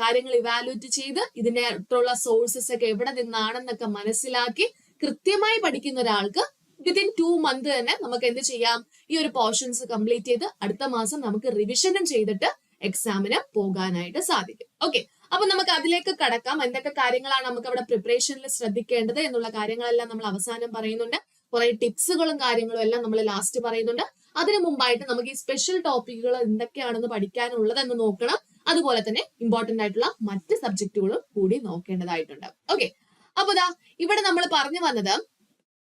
കാര്യങ്ങൾ ഇവാലുവേറ്റ് ചെയ്ത് ഇതിനായിട്ടുള്ള സോഴ്സസ് ഒക്കെ എവിടെ നിന്നാണെന്നൊക്കെ മനസ്സിലാക്കി കൃത്യമായി പഠിക്കുന്ന ഒരാൾക്ക് വിത്തിൻ 2 മന്ത് തന്നെ നമുക്ക് എന്ത് ചെയ്യാം, ഈ ഒരു പോർഷൻസ് കംപ്ലീറ്റ് ചെയ്ത് അടുത്ത മാസം നമുക്ക് റിവിഷനും ചെയ്തിട്ട് എക്സാമിന് പോകാനായിട്ട് സാധിക്കും. ഓക്കെ, അപ്പൊ നമുക്ക് അതിലേക്ക് കടക്കാം. എന്തൊക്കെ കാര്യങ്ങളാണ് നമുക്ക് അവിടെ പ്രിപ്പറേഷനിൽ ശ്രദ്ധിക്കേണ്ടത് എന്നുള്ള കാര്യങ്ങളെല്ലാം നമ്മൾ അവസാനം പറയുന്നുണ്ട്. കുറെ ടിപ്സുകളും കാര്യങ്ങളും എല്ലാം നമ്മൾ ലാസ്റ്റ് പറയുന്നുണ്ട്. അതിനു മുമ്പായിട്ട് നമുക്ക് ഈ സ്പെഷ്യൽ ടോപ്പിക്കുകൾ എന്തൊക്കെയാണെന്ന് പഠിക്കാനുള്ളത് എന്ന് നോക്കണം. അതുപോലെ തന്നെ ഇമ്പോർട്ടന്റ് ആയിട്ടുള്ള മറ്റ് സബ്ജക്റ്റുകളും കൂടി നോക്കേണ്ടതായിട്ടുണ്ട്. ഓക്കെ, അപ്പൊ ഇവിടെ നമ്മൾ പറഞ്ഞു വന്നത്,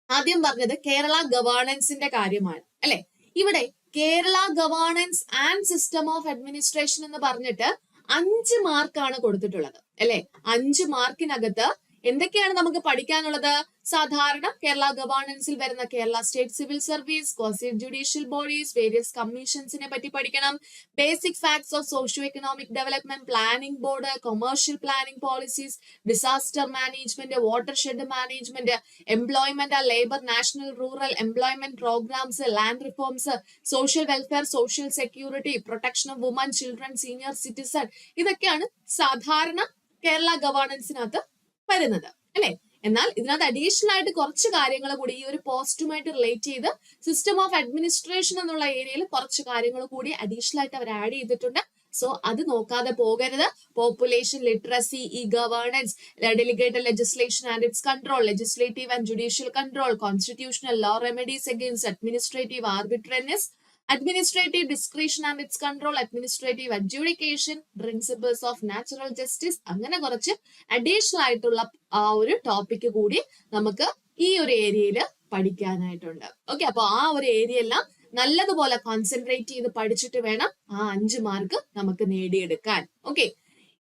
ആദ്യം പറഞ്ഞത് കേരള ഗവേണൻസിന്റെ കാര്യമാണ് അല്ലെ. ഇവിടെ Kerala governance and system of administration എന്ന് പറഞ്ഞിട്ട് 5 മാർക്കാണ് കൊടുത്തിട്ടുള്ളത് അല്ലെ. 5 മാർക്കിനകത്ത് എന്തൊക്കെയാണ് നമുക്ക് പഠിക്കാനുള്ളത്? സാധാരണ കേരള ഗവേണൻസിൽ വരുന്ന Kerala state civil service, quasi judicial bodies, various കമ്മീഷൻസിനെ പറ്റി പഠിക്കണം. Basic facts of socio economic development, planning board, commercial planning policies, disaster management, watershed management, employment and labour, national rural employment programmes, land reforms, social welfare, social security, protection of women, children, senior citizen, ഇതൊക്കെയാണ് സാധാരണ കേരള ഗവേണൻസിനകത്ത് വരുന്നത് അല്ലെ. എന്നാൽ ഇതിനകത്ത് അഡീഷണൽ ആയിട്ട് കുറച്ച് കാര്യങ്ങൾ കൂടി ഈ ഒരു പോസ്റ്റുമായിട്ട് റിലേറ്റ് ചെയ്ത് സിസ്റ്റം ഓഫ് അഡ്മിനിസ്ട്രേഷൻ എന്നുള്ള ഏരിയയിൽ കുറച്ച് കാര്യങ്ങൾ കൂടി അഡീഷണൽ ആയിട്ട് അവർ ആഡ് ചെയ്തിട്ടുണ്ട്. സോ അത് നോക്കാതെ പോകരുത്. Population literacy, e governance, delegated legislation and its control, legislative and judicial control, constitutional law remedies against administrative arbitrariness, administrative discretion and its control, administrative adjudication, principles of natural justice, അങ്ങനെ കുറച്ച് അഡീഷണൽ ആയിട്ടുള്ള ആ ഒരു ടോപ്പിക് കൂടി നമുക്ക് ഈ ഒരു ഏരിയയിൽ പഠിക്കാനായിട്ടുണ്ട്. ഓക്കെ, അപ്പൊ ആ ഒരു ഏരിയ എല്ലാം നല്ലതുപോലെ കോൺസെൻട്രേറ്റ് ചെയ്ത് പഠിച്ചിട്ട് വേണം ആ 5 മാർക്ക് നമുക്ക് നേടിയെടുക്കാൻ. ഓക്കെ,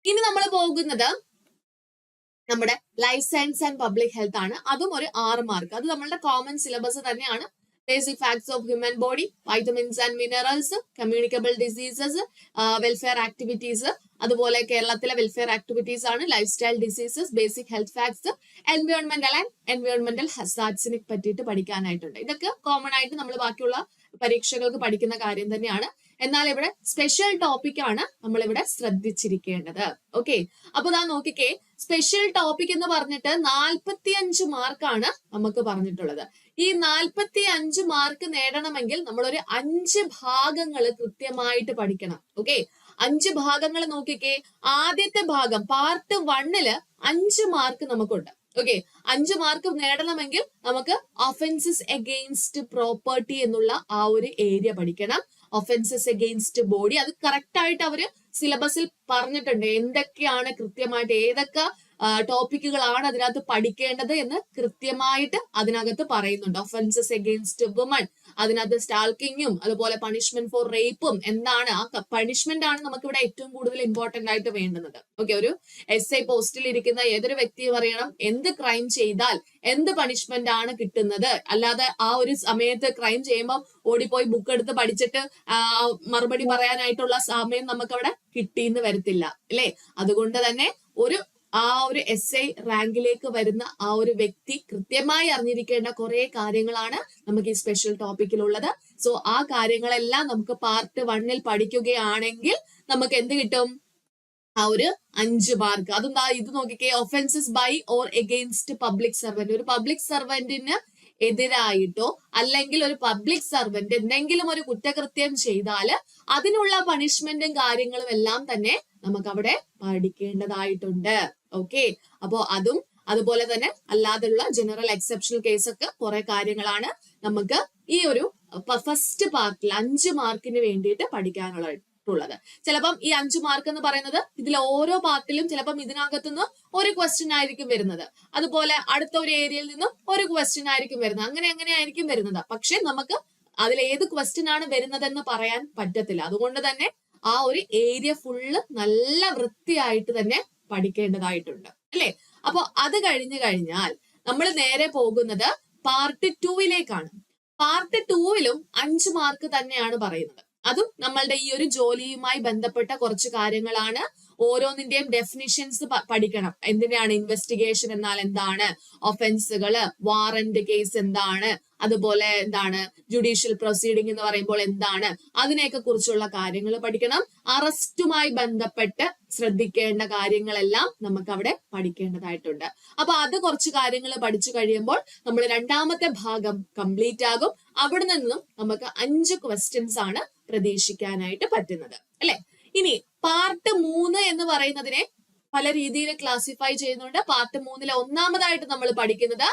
ഇനി നമ്മൾ പോകുന്നത് നമ്മുടെ life science and public health ആണ്. അതും ഒരു 6 മാർക്ക്. അത് നമ്മളുടെ കോമൺ സിലബസ് തന്നെയാണ്. Basic facts of human body, vitamins and minerals, communicable diseases, welfare activities, അതുപോലെ കേരളത്തിലെ വെൽഫെയർ ആക്ടിവിറ്റീസ് ആണ്, life style diseases, basic health facts, എൻവയോൺമെന്റൽ ആൻഡ് എൻവയോൺമെന്റൽ ഹസാർഡ്സിനെ പറ്റിയിട്ട് പഠിക്കാനായിട്ടുണ്ട്. ഇതൊക്കെ കോമൺ ആയിട്ട് നമ്മൾ ബാക്കിയുള്ള പരീക്ഷകൾക്ക് പഠിക്കുന്ന കാര്യം തന്നെയാണ്. എന്നാൽ ഇവിടെ സ്പെഷ്യൽ ടോപ്പിക് ആണ് നമ്മൾ ഇവിടെ ശ്രദ്ധിച്ചിരിക്കേണ്ടത്. ഓക്കെ, അപ്പൊ നോക്കിക്കേ, സ്പെഷ്യൽ ടോപ്പിക് എന്ന് പറഞ്ഞിട്ട് 45 മാർക്കാണ് നമുക്ക് പറഞ്ഞിട്ടുള്ളത്. ഈ 45 മാർക്ക് നേടണമെങ്കിൽ നമ്മളൊരു 5 ഭാഗങ്ങൾ കൃത്യമായിട്ട് പഠിക്കണം. ഓക്കെ, 5 ഭാഗങ്ങൾ നോക്കിക്കേ. ആദ്യത്തെ ഭാഗം പാർട്ട് 1-ല് 5 മാർക്ക് നമുക്കുണ്ട്. ഓക്കെ, 5 മാർക്ക് നേടണമെങ്കിൽ നമുക്ക് ഒഫൻസസ് അഗെയിൻസ്റ്റ് പ്രോപ്പർട്ടി എന്നുള്ള ആ ഒരു ഏരിയ പഠിക്കണം. ഒഫൻസസ് അഗെയിൻസ്റ്റ് ബോഡി, അത് കറക്റ്റ് ആയിട്ട് അവര് സിലബസിൽ പറഞ്ഞിട്ടുണ്ട്. എന്തൊക്കെയാണ് കൃത്യമായിട്ട് ഏതൊക്കെ ടോപ്പിക്കുകളാണ് അതിനകത്ത് പഠിക്കേണ്ടത് എന്ന് കൃത്യമായിട്ട് അതിനകത്ത് പറയുന്നുണ്ട്. ഒഫൻസസ് അഗെയിൻസ്റ്റ് വുമൺ, അതിനകത്ത് സ്റ്റാൾക്കിങ്ങും അതുപോലെ പണിഷ്മെന്റ് ഫോർ റേപ്പും എന്താണ്, ആ പണിഷ്മെന്റ് ആണ് നമുക്ക് ഇവിടെ ഏറ്റവും കൂടുതൽ ഇമ്പോർട്ടന്റ് ആയിട്ട് വേണ്ടുന്നത്. ഓക്കെ, ഒരു SI പോസ്റ്റിൽ ഇരിക്കുന്ന ഏതൊരു വ്യക്തിയും അറിയണം എന്ത് ക്രൈം ചെയ്താൽ എന്ത് പണിഷ്മെന്റ് ആണ് കിട്ടുന്നത്. അല്ലാതെ ആ ഒരു സമയത്ത് ക്രൈം ചെയ്യുമ്പോൾ ഓടിപ്പോയി ബുക്ക് എടുത്ത് പഠിച്ചിട്ട് മറുപടി പറയാനായിട്ടുള്ള സമയം നമുക്ക് അവിടെ കിട്ടിയെന്ന് വരത്തില്ല അല്ലെ. അതുകൊണ്ട് തന്നെ ഒരു ആ ഒരു SI റാങ്കിലേക്ക് വരുന്ന ആ ഒരു വ്യക്തി കൃത്യമായി അറിഞ്ഞിരിക്കേണ്ട കുറെ കാര്യങ്ങളാണ് നമുക്ക് ഈ സ്പെഷ്യൽ ടോപ്പിക്കിലുള്ളത്. സോ ആ കാര്യങ്ങളെല്ലാം നമുക്ക് പാർട്ട് 1 പഠിക്കുകയാണെങ്കിൽ നമുക്ക് എന്ത് കിട്ടും? ആ ഒരു 5 മാർക്ക്. അതെന്താ? ഇത് നോക്കിക്കേ, offences by or against public servant. ഒരു പബ്ലിക് സർവന്റിന് എതിരായിട്ടോ അല്ലെങ്കിൽ ഒരു പബ്ലിക് സർവന്റ് എന്തെങ്കിലും ഒരു കുറ്റകൃത്യം ചെയ്താൽ അതിനുള്ള പണിഷ്മെന്റും കാര്യങ്ങളും എല്ലാം തന്നെ നമുക്ക് അവിടെ പഠിക്കേണ്ടതായിട്ടുണ്ട്. ഓക്കെ, അപ്പോ അതും അതുപോലെ തന്നെ അല്ലാതെയുള്ള ജനറൽ എക്സെപ്ഷണൽ കേസൊക്കെ കുറെ കാര്യങ്ങളാണ് നമുക്ക് ഈ ഒരു ഫസ്റ്റ് പാർട്ടിൽ 5 മാർക്കിന് വേണ്ടിയിട്ട് പഠിക്കാനുള്ളത്. ചിലപ്പം ഈ 5 മാർക്ക് എന്ന് പറയുന്നത് ഇതിൽ ഓരോ പാർട്ടിലും ചിലപ്പം ഇതിനകത്തുനിന്ന് ഒരു ക്വസ്റ്റ്യൻ ആയിരിക്കും വരുന്നത്, അതുപോലെ അടുത്ത ഒരു ഏരിയയിൽ നിന്നും ഒരു ക്വസ്റ്റ്യൻ ആയിരിക്കും വരുന്നത്, അങ്ങനെ ആയിരിക്കും വരുന്നത്. പക്ഷെ നമുക്ക് അതിൽ ഏത് ക്വസ്റ്റ്യൻ ആണ് വരുന്നതെന്ന് പറയാൻ പറ്റത്തില്ല. അതുകൊണ്ട് തന്നെ ആ ഒരു ഏരിയ ഫുള്ള് നല്ല വൃത്തിയായിട്ട് തന്നെ പഠിക്കേണ്ടതായിട്ടുണ്ട് അല്ലെ. അപ്പൊ അത് കഴിഞ്ഞു കഴിഞ്ഞാൽ നമ്മൾ നേരെ പോകുന്നത് പാർട്ട് 2 പാർട്ട് 2 5 മാർക്ക് തന്നെയാണ് പറയുന്നത്. അതും നമ്മളുടെ ഈ ഒരു ജോലിയുമായി ബന്ധപ്പെട്ട കുറച്ച് കാര്യങ്ങളാണ്. ഓരോന്നിന്റെയും ഡെഫിനിഷൻസ് പഠിക്കണം. എന്തിനാണ് ഇൻവെസ്റ്റിഗേഷൻ എന്നാൽ എന്താണ്, ഒഫൻസുകള്, വാറന്റ് കേസ് എന്താണ്, അതുപോലെ എന്താണ് ജുഡീഷ്യൽ പ്രൊസീഡിംഗ് എന്ന് പറയുമ്പോൾ എന്താണ്, അതിനെയൊക്കെ കുറിച്ചുള്ള കാര്യങ്ങൾ പഠിക്കണം. അറസ്റ്റുമായി ബന്ധപ്പെട്ട് ശ്രദ്ധിക്കേണ്ട കാര്യങ്ങളെല്ലാം നമുക്ക് അവിടെ പഠിക്കേണ്ടതായിട്ടുണ്ട്. അപ്പൊ അത് കുറച്ച് കാര്യങ്ങൾ പഠിച്ചു കഴിയുമ്പോൾ നമ്മൾ 2ാമത്തെ ഭാഗം കംപ്ലീറ്റ് ആകും. അവിടെ നിന്നും നമുക്ക് 5 ക്വസ്റ്റ്യൻസ് ആണ് പ്രതീക്ഷിക്കാനായിട്ട് പറ്റുന്നത് അല്ലെ. ഇനി പാർട്ട് 3 എന്ന് പറയുന്നതിനെ പല രീതിയിൽ ക്ലാസിഫൈ ചെയ്യുന്നുണ്ട്. പാർട്ട് 3 ഒന്നാമതായിട്ട് നമ്മൾ പഠിക്കുന്നത്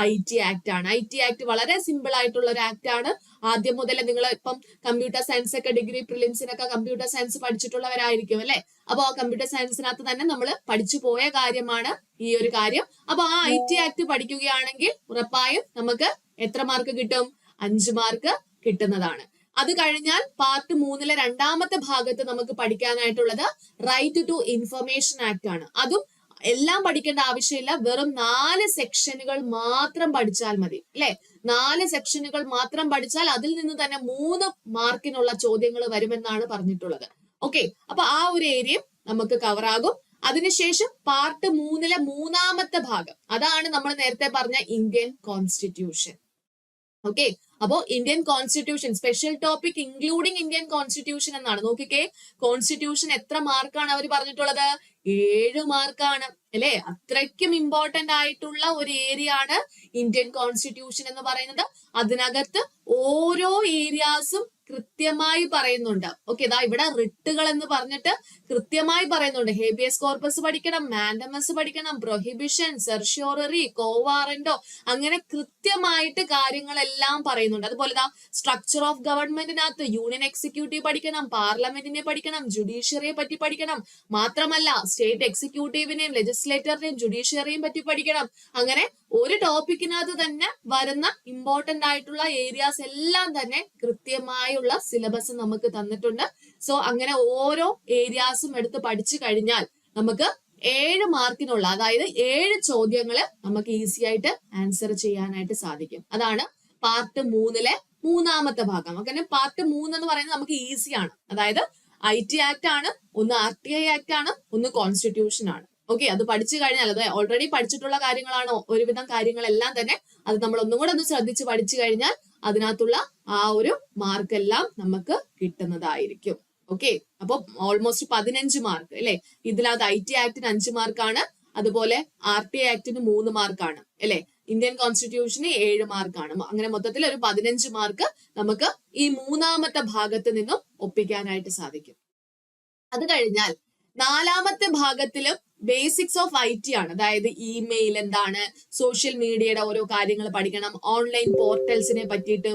IT ആക്ട് ആണ്. IT ആക്ട് വളരെ സിമ്പിൾ ആയിട്ടുള്ള ഒരു ആക്ട് ആണ്. ആദ്യം മുതൽ നിങ്ങൾ ഇപ്പം കമ്പ്യൂട്ടർ സയൻസ് ഒക്കെ ഡിഗ്രി പ്രിലിംസിനൊക്കെ കമ്പ്യൂട്ടർ സയൻസ് പഠിച്ചിട്ടുള്ളവരായിരിക്കും അല്ലെ. അപ്പൊ ആ കമ്പ്യൂട്ടർ സയൻസിനകത്ത് തന്നെ നമ്മൾ പഠിച്ചു പോയ കാര്യമാണ് ഈ ഒരു കാര്യം. അപ്പൊ ആ IT ആക്ട് പഠിക്കുകയാണെങ്കിൽ ഉറപ്പായും നമുക്ക് എത്ര മാർക്ക് കിട്ടും? 5 മാർക്ക് കിട്ടുന്നതാണ്. അത് കഴിഞ്ഞാൽ പാർട്ട് 3 2ാമത്തെ ഭാഗത്ത് നമുക്ക് പഠിക്കാനായിട്ടുള്ളത് റൈറ്റ് ടു ഇൻഫർമേഷൻ ആക്ട് ആണ്. അതും എല്ലാം പഠിക്കേണ്ട ആവശ്യമില്ല, വെറും 4 സെക്ഷനുകൾ മാത്രം പഠിച്ചാൽ മതി അല്ലെ. 4 സെക്ഷനുകൾ മാത്രം പഠിച്ചാൽ അതിൽ നിന്ന് തന്നെ 3 മാർക്കിനുള്ള ചോദ്യങ്ങൾ വരുമെന്നാണ് പറഞ്ഞിട്ടുള്ളത്. ഓക്കെ, അപ്പൊ ആ ഒരു ഏരിയയും നമുക്ക് കവർ ആകും. അതിനുശേഷം പാർട്ട് 3 3ാമത്തെ ഭാഗം, അതാണ് നമ്മൾ നേരത്തെ പറഞ്ഞ ഇന്ത്യൻ കോൺസ്റ്റിറ്റ്യൂഷൻ. ഓക്കെ, അപ്പോ Indian constitution special topic including Indian constitution എന്നാണ്. നോക്കിക്കേ, കോൺസ്റ്റിറ്റ്യൂഷൻ എത്ര മാർക്കാണ് അവർ പറഞ്ഞിട്ടുള്ളത്? 7 മാർക്കാണ് അല്ലെ. അത്രയ്ക്കും ഇമ്പോർട്ടന്റ് ആയിട്ടുള്ള ഒരു ഏരിയ ആണ് ഇന്ത്യൻ കോൺസ്റ്റിറ്റ്യൂഷൻ എന്ന് പറയുന്നത്. അതിനകത്ത് ഓരോ ഏരിയാസും കൃത്യമായി പറയുന്നുണ്ട്. ഓക്കെ, ഇതാ ഇവിടെ റിട്ടുകൾ എന്ന് പറഞ്ഞിട്ട് കൃത്യമായി പറയുന്നുണ്ട്. ഹേബിയസ് കോർപ്പസ് പഠിക്കണം, മാൻഡമസ് പഠിക്കണം, പ്രൊഹിബിഷൻ, സെർഷ്യോററി, കോവാറന്റോ, അങ്ങനെ കൃത്യമായിട്ട് കാര്യങ്ങളെല്ലാം പറയുന്നുണ്ട്. അതുപോലെ ഇതാ സ്ട്രക്ചർ ഓഫ് ഗവൺമെന്റിനകത്ത് യൂണിയൻ എക്സിക്യൂട്ടീവ് പഠിക്കണം, പാർലമെന്റിനെ പഠിക്കണം, ജുഡീഷ്യറിയെ പറ്റി പഠിക്കണം, മാത്രമല്ല സ്റ്റേറ്റ് എക്സിക്യൂട്ടീവിനെയും ലെജിസ്ലേറ്ററിനെയും ജുഡീഷ്യറിയെയും പറ്റി പഠിക്കണം. അങ്ങനെ ഒരു ടോപ്പിക്കിനകത്ത് തന്നെ വരുന്ന ഇമ്പോർട്ടന്റ് ആയിട്ടുള്ള ഏരിയാസ് എല്ലാം തന്നെ കൃത്യമായുള്ള സിലബസ് നമുക്ക് തന്നിട്ടുണ്ട്. സോ അങ്ങനെ ഓരോ ഏരിയാസും എടുത്ത് പഠിച്ചു കഴിഞ്ഞാൽ നമുക്ക് 7 മാർക്കിനുള്ള, അതായത് 7 ചോദ്യങ്ങൾ നമുക്ക് ഈസി ആയിട്ട് ആൻസർ ചെയ്യാനായിട്ട് സാധിക്കും. അതാണ് പാർട്ട് 3 3ാമത്തെ ഭാഗം. അങ്ങനെ പാർട്ട് 3 എന്ന് പറയുന്നത് നമുക്ക് ഈസിയാണ്. അതായത് IT ആക്ട് ആണ്, ഒന്ന് RTI ആക്ട് ആണ്, ഒന്ന് കോൺസ്റ്റിറ്റ്യൂഷൻ ആണ്. ഓക്കെ, അത് പഠിച്ചു കഴിഞ്ഞാൽ, അത് ഓൾറെഡി പഠിച്ചിട്ടുള്ള കാര്യങ്ങളാണ് ഒരുവിധം കാര്യങ്ങളെല്ലാം തന്നെ. അത് നമ്മൾ ഒന്നും കൂടെ ഒന്ന് ശ്രദ്ധിച്ച് പഠിച്ചു കഴിഞ്ഞാൽ അതിനകത്തുള്ള ആ ഒരു മാർക്കെല്ലാം നമുക്ക് കിട്ടുന്നതായിരിക്കും. ഓക്കെ, അപ്പൊ ഓൾമോസ്റ്റ് 15 മാർക്ക് അല്ലെ. ഇതിനകത്ത് IT ആക്ടിന് 5 മാർക്കാണ്, അതുപോലെ RTI ആക്ടിന് 3 മാർക്കാണ് അല്ലെ. ഇന്ത്യൻ കോൺസ്റ്റിറ്റ്യൂഷന് 7 മാർക്കാണ്. അങ്ങനെ മൊത്തത്തിൽ ഒരു 15 മാർക്ക് നമുക്ക് ഈ 3ാമത്തെ ഭാഗത്ത് നിന്നും ഒപ്പിക്കാനായിട്ട് സാധിക്കും. അത് കഴിഞ്ഞാൽ 4ാമത്തെ ഭാഗത്തിലും ബേസിക്സ് ഓഫ് IT ആണ്. അതായത് ഇമെയിൽ എന്താണ്, സോഷ്യൽ മീഡിയയുടെ ഓരോ കാര്യങ്ങൾ പഠിക്കണം, ഓൺലൈൻ പോർട്ടൽസിനെ പറ്റിയിട്ട്,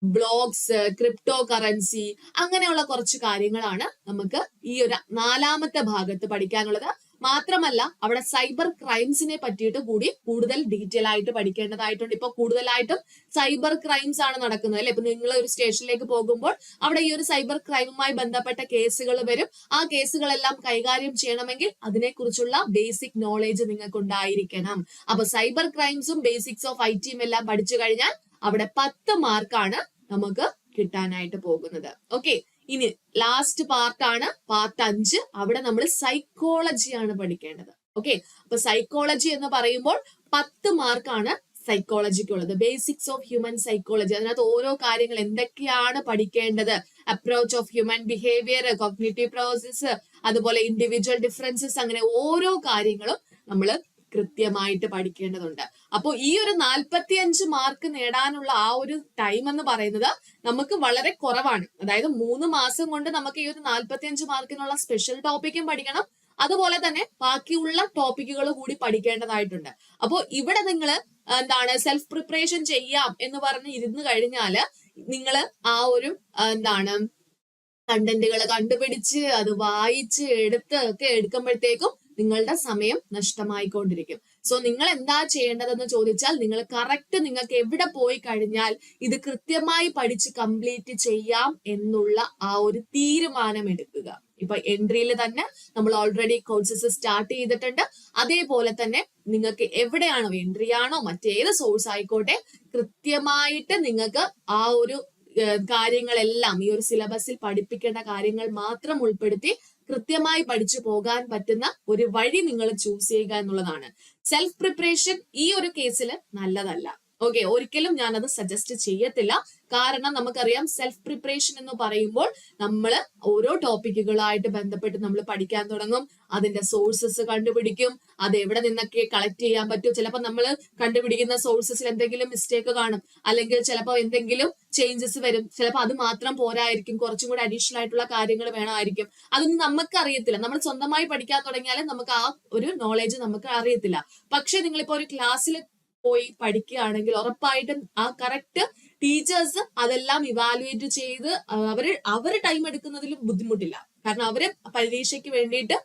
ബ്ലോഗ്സ്, ക്രിപ്റ്റോ കറൻസി, അങ്ങനെയുള്ള കുറച്ച് കാര്യങ്ങളാണ് നമുക്ക് ഈ ഒരു 4ാമത്തെ ഭാഗത്ത് പഠിക്കാനുള്ളത്. മാത്രമല്ല അവിടെ സൈബർ ക്രൈംസിനെ പറ്റിയിട്ട് കൂടി കൂടുതൽ ഡീറ്റെയിൽ ആയിട്ട് പഠിക്കേണ്ടതായിട്ടുണ്ട്. ഇപ്പൊ കൂടുതലായിട്ടും സൈബർ ക്രൈംസ് ആണ് നടക്കുന്നത് അല്ലെ. ഇപ്പൊ നിങ്ങൾ ഒരു സ്റ്റേഷനിലേക്ക് പോകുമ്പോൾ അവിടെ ഈ ഒരു സൈബർ ക്രൈമുമായി ബന്ധപ്പെട്ട കേസുകൾ വരും. ആ കേസുകളെല്ലാം കൈകാര്യം ചെയ്യണമെങ്കിൽ അതിനെക്കുറിച്ചുള്ള ബേസിക് നോളേജ് നിങ്ങൾക്ക് ഉണ്ടായിരിക്കണം. അപ്പൊ സൈബർ ക്രൈംസും ബേസിക്സ് ഓഫ് ITയും എല്ലാം പഠിച്ചു കഴിഞ്ഞാൽ അവിടെ 10 മാർക്കാണ് നമുക്ക് കിട്ടാനായിട്ട് പോകുന്നത്. ഓക്കെ, ഇനി ലാസ്റ്റ് പാർട്ടാണ് പാർട്ട് 5. അവിടെ നമ്മൾ സൈക്കോളജിയാണ് പഠിക്കേണ്ടത്. ഓക്കെ, അപ്പൊ സൈക്കോളജി എന്ന് പറയുമ്പോൾ 10 മാർക്കാണ് സൈക്കോളജിക്കുള്ളത്. Basics of human psychology. അതിനകത്ത് ഓരോ കാര്യങ്ങൾ എന്തൊക്കെയാണ് പഠിക്കേണ്ടത്, approach of human behaviour, cognitive process, അതുപോലെ ഇൻഡിവിജ്വൽ ഡിഫറൻസസ്, അങ്ങനെ ഓരോ കാര്യങ്ങളും നമ്മൾ കൃത്യമായിട്ട് പഠിക്കേണ്ടതുണ്ട്. അപ്പോൾ ഈ ഒരു 45 മാർക്ക് നേടാനുള്ള ആ ഒരു ടൈം എന്ന് പറയുന്നത് നമുക്ക് വളരെ കുറവാണ്. അതായത് 3 മാസം കൊണ്ട് നമുക്ക് ഈ ഒരു 45 മാർക്കിനുള്ള സ്പെഷ്യൽ ടോപ്പിക്കും പഠിക്കണം, അതുപോലെ തന്നെ ബാക്കിയുള്ള ടോപ്പിക്കുകൾ കൂടി പഠിക്കേണ്ടതായിട്ടുണ്ട്. അപ്പോൾ ഇവിടെ നിങ്ങൾ സെൽഫ് പ്രിപ്പറേഷൻ ചെയ്യാം എന്ന് പറഞ്ഞ് ഇരുന്ന് കഴിഞ്ഞാല് നിങ്ങൾ ആ ഒരു കണ്ടന്റുകൾ കണ്ടുപിടിച്ച് അത് വായിച്ച് എടുത്ത് ഒക്കെ എടുക്കുമ്പോഴത്തേക്കും നിങ്ങളുടെ സമയം നഷ്ടമായിക്കൊണ്ടിരിക്കും. സോ നിങ്ങൾ എന്താ ചെയ്യേണ്ടതെന്ന് ചോദിച്ചാൽ, നിങ്ങൾ കറക്റ്റ് നിങ്ങൾക്ക് എവിടെ പോയി കഴിഞ്ഞാൽ ഇത് കൃത്യമായി പഠിച്ച് കംപ്ലീറ്റ് ചെയ്യാം എന്നുള്ള ആ ഒരു തീരുമാനം എടുക്കുക. ഇപ്പൊ എൻട്രിയിൽ തന്നെ നമ്മൾ ഓൾറെഡി കോഴ്സസ് സ്റ്റാർട്ട് ചെയ്തിട്ടുണ്ട്. അതേപോലെ തന്നെ നിങ്ങൾക്ക് എവിടെയാണോ, എൻട്രി ആണോ മറ്റേത് സോഴ്സ് ആയിക്കോട്ടെ, കൃത്യമായിട്ട് നിങ്ങൾക്ക് ആ ഒരു കാര്യങ്ങളെല്ലാം ഈ ഒരു സിലബസിൽ പഠിപ്പിക്കേണ്ട കാര്യങ്ങൾ മാത്രം ഉൾപ്പെടുത്തി കൃത്യമായി പഠിച്ചു പോകാൻ പറ്റുന്ന ഒരു വഴി നിങ്ങൾ ചൂസ് ചെയ്യുക എന്നുള്ളതാണ്. സെൽഫ് പ്രിപ്പറേഷൻ ഈ ഒരു കേസിൽ നല്ലതല്ല. ഓക്കെ, ഒരിക്കലും ഞാനത് സജസ്റ്റ് ചെയ്യത്തില്ല. കാരണം നമുക്കറിയാം സെൽഫ് പ്രിപ്പറേഷൻ എന്ന് പറയുമ്പോൾ നമ്മൾ ഓരോ ടോപ്പിക്കുകളായിട്ട് ബന്ധപ്പെട്ട് നമ്മൾ പഠിക്കാൻ തുടങ്ങും, അതിന്റെ സോഴ്സസ് കണ്ടുപിടിക്കും, അത് എവിടെ നിന്നൊക്കെ കളക്ട് ചെയ്യാൻ പറ്റും. ചിലപ്പോൾ നമ്മൾ കണ്ടുപിടിക്കുന്ന സോഴ്സസിൽ എന്തെങ്കിലും മിസ്റ്റേക്ക് കാണും, അല്ലെങ്കിൽ ചിലപ്പോൾ എന്തെങ്കിലും ചേഞ്ചസ് വരും, ചിലപ്പോൾ അത് മാത്രം പോരായിരിക്കും, കുറച്ചും കൂടി അഡീഷണൽ ആയിട്ടുള്ള കാര്യങ്ങൾ വേണമായിരിക്കും. അതൊന്നും നമുക്ക് അറിയത്തില്ല. നമ്മൾ സ്വന്തമായി പഠിക്കാൻ തുടങ്ങിയാലും നമുക്ക് ആ ഒരു നോളേജ് നമുക്ക് അറിയത്തില്ല. പക്ഷെ നിങ്ങളിപ്പോ ഒരു ക്ലാസ്സിൽ പോയി പഠിക്കുകയാണെങ്കിൽ ഉറപ്പായിട്ടും ആ കറക്റ്റ് ടീച്ചേഴ്സ് അതെല്ലാം ഇവാലുവേറ്റ് ചെയ്ത് അവര് ടൈം എടുക്കുന്നതിലും ബുദ്ധിമുട്ടില്ല. കാരണം അവര് പരീക്ഷയ്ക്ക് വേണ്ടിയിട്ട്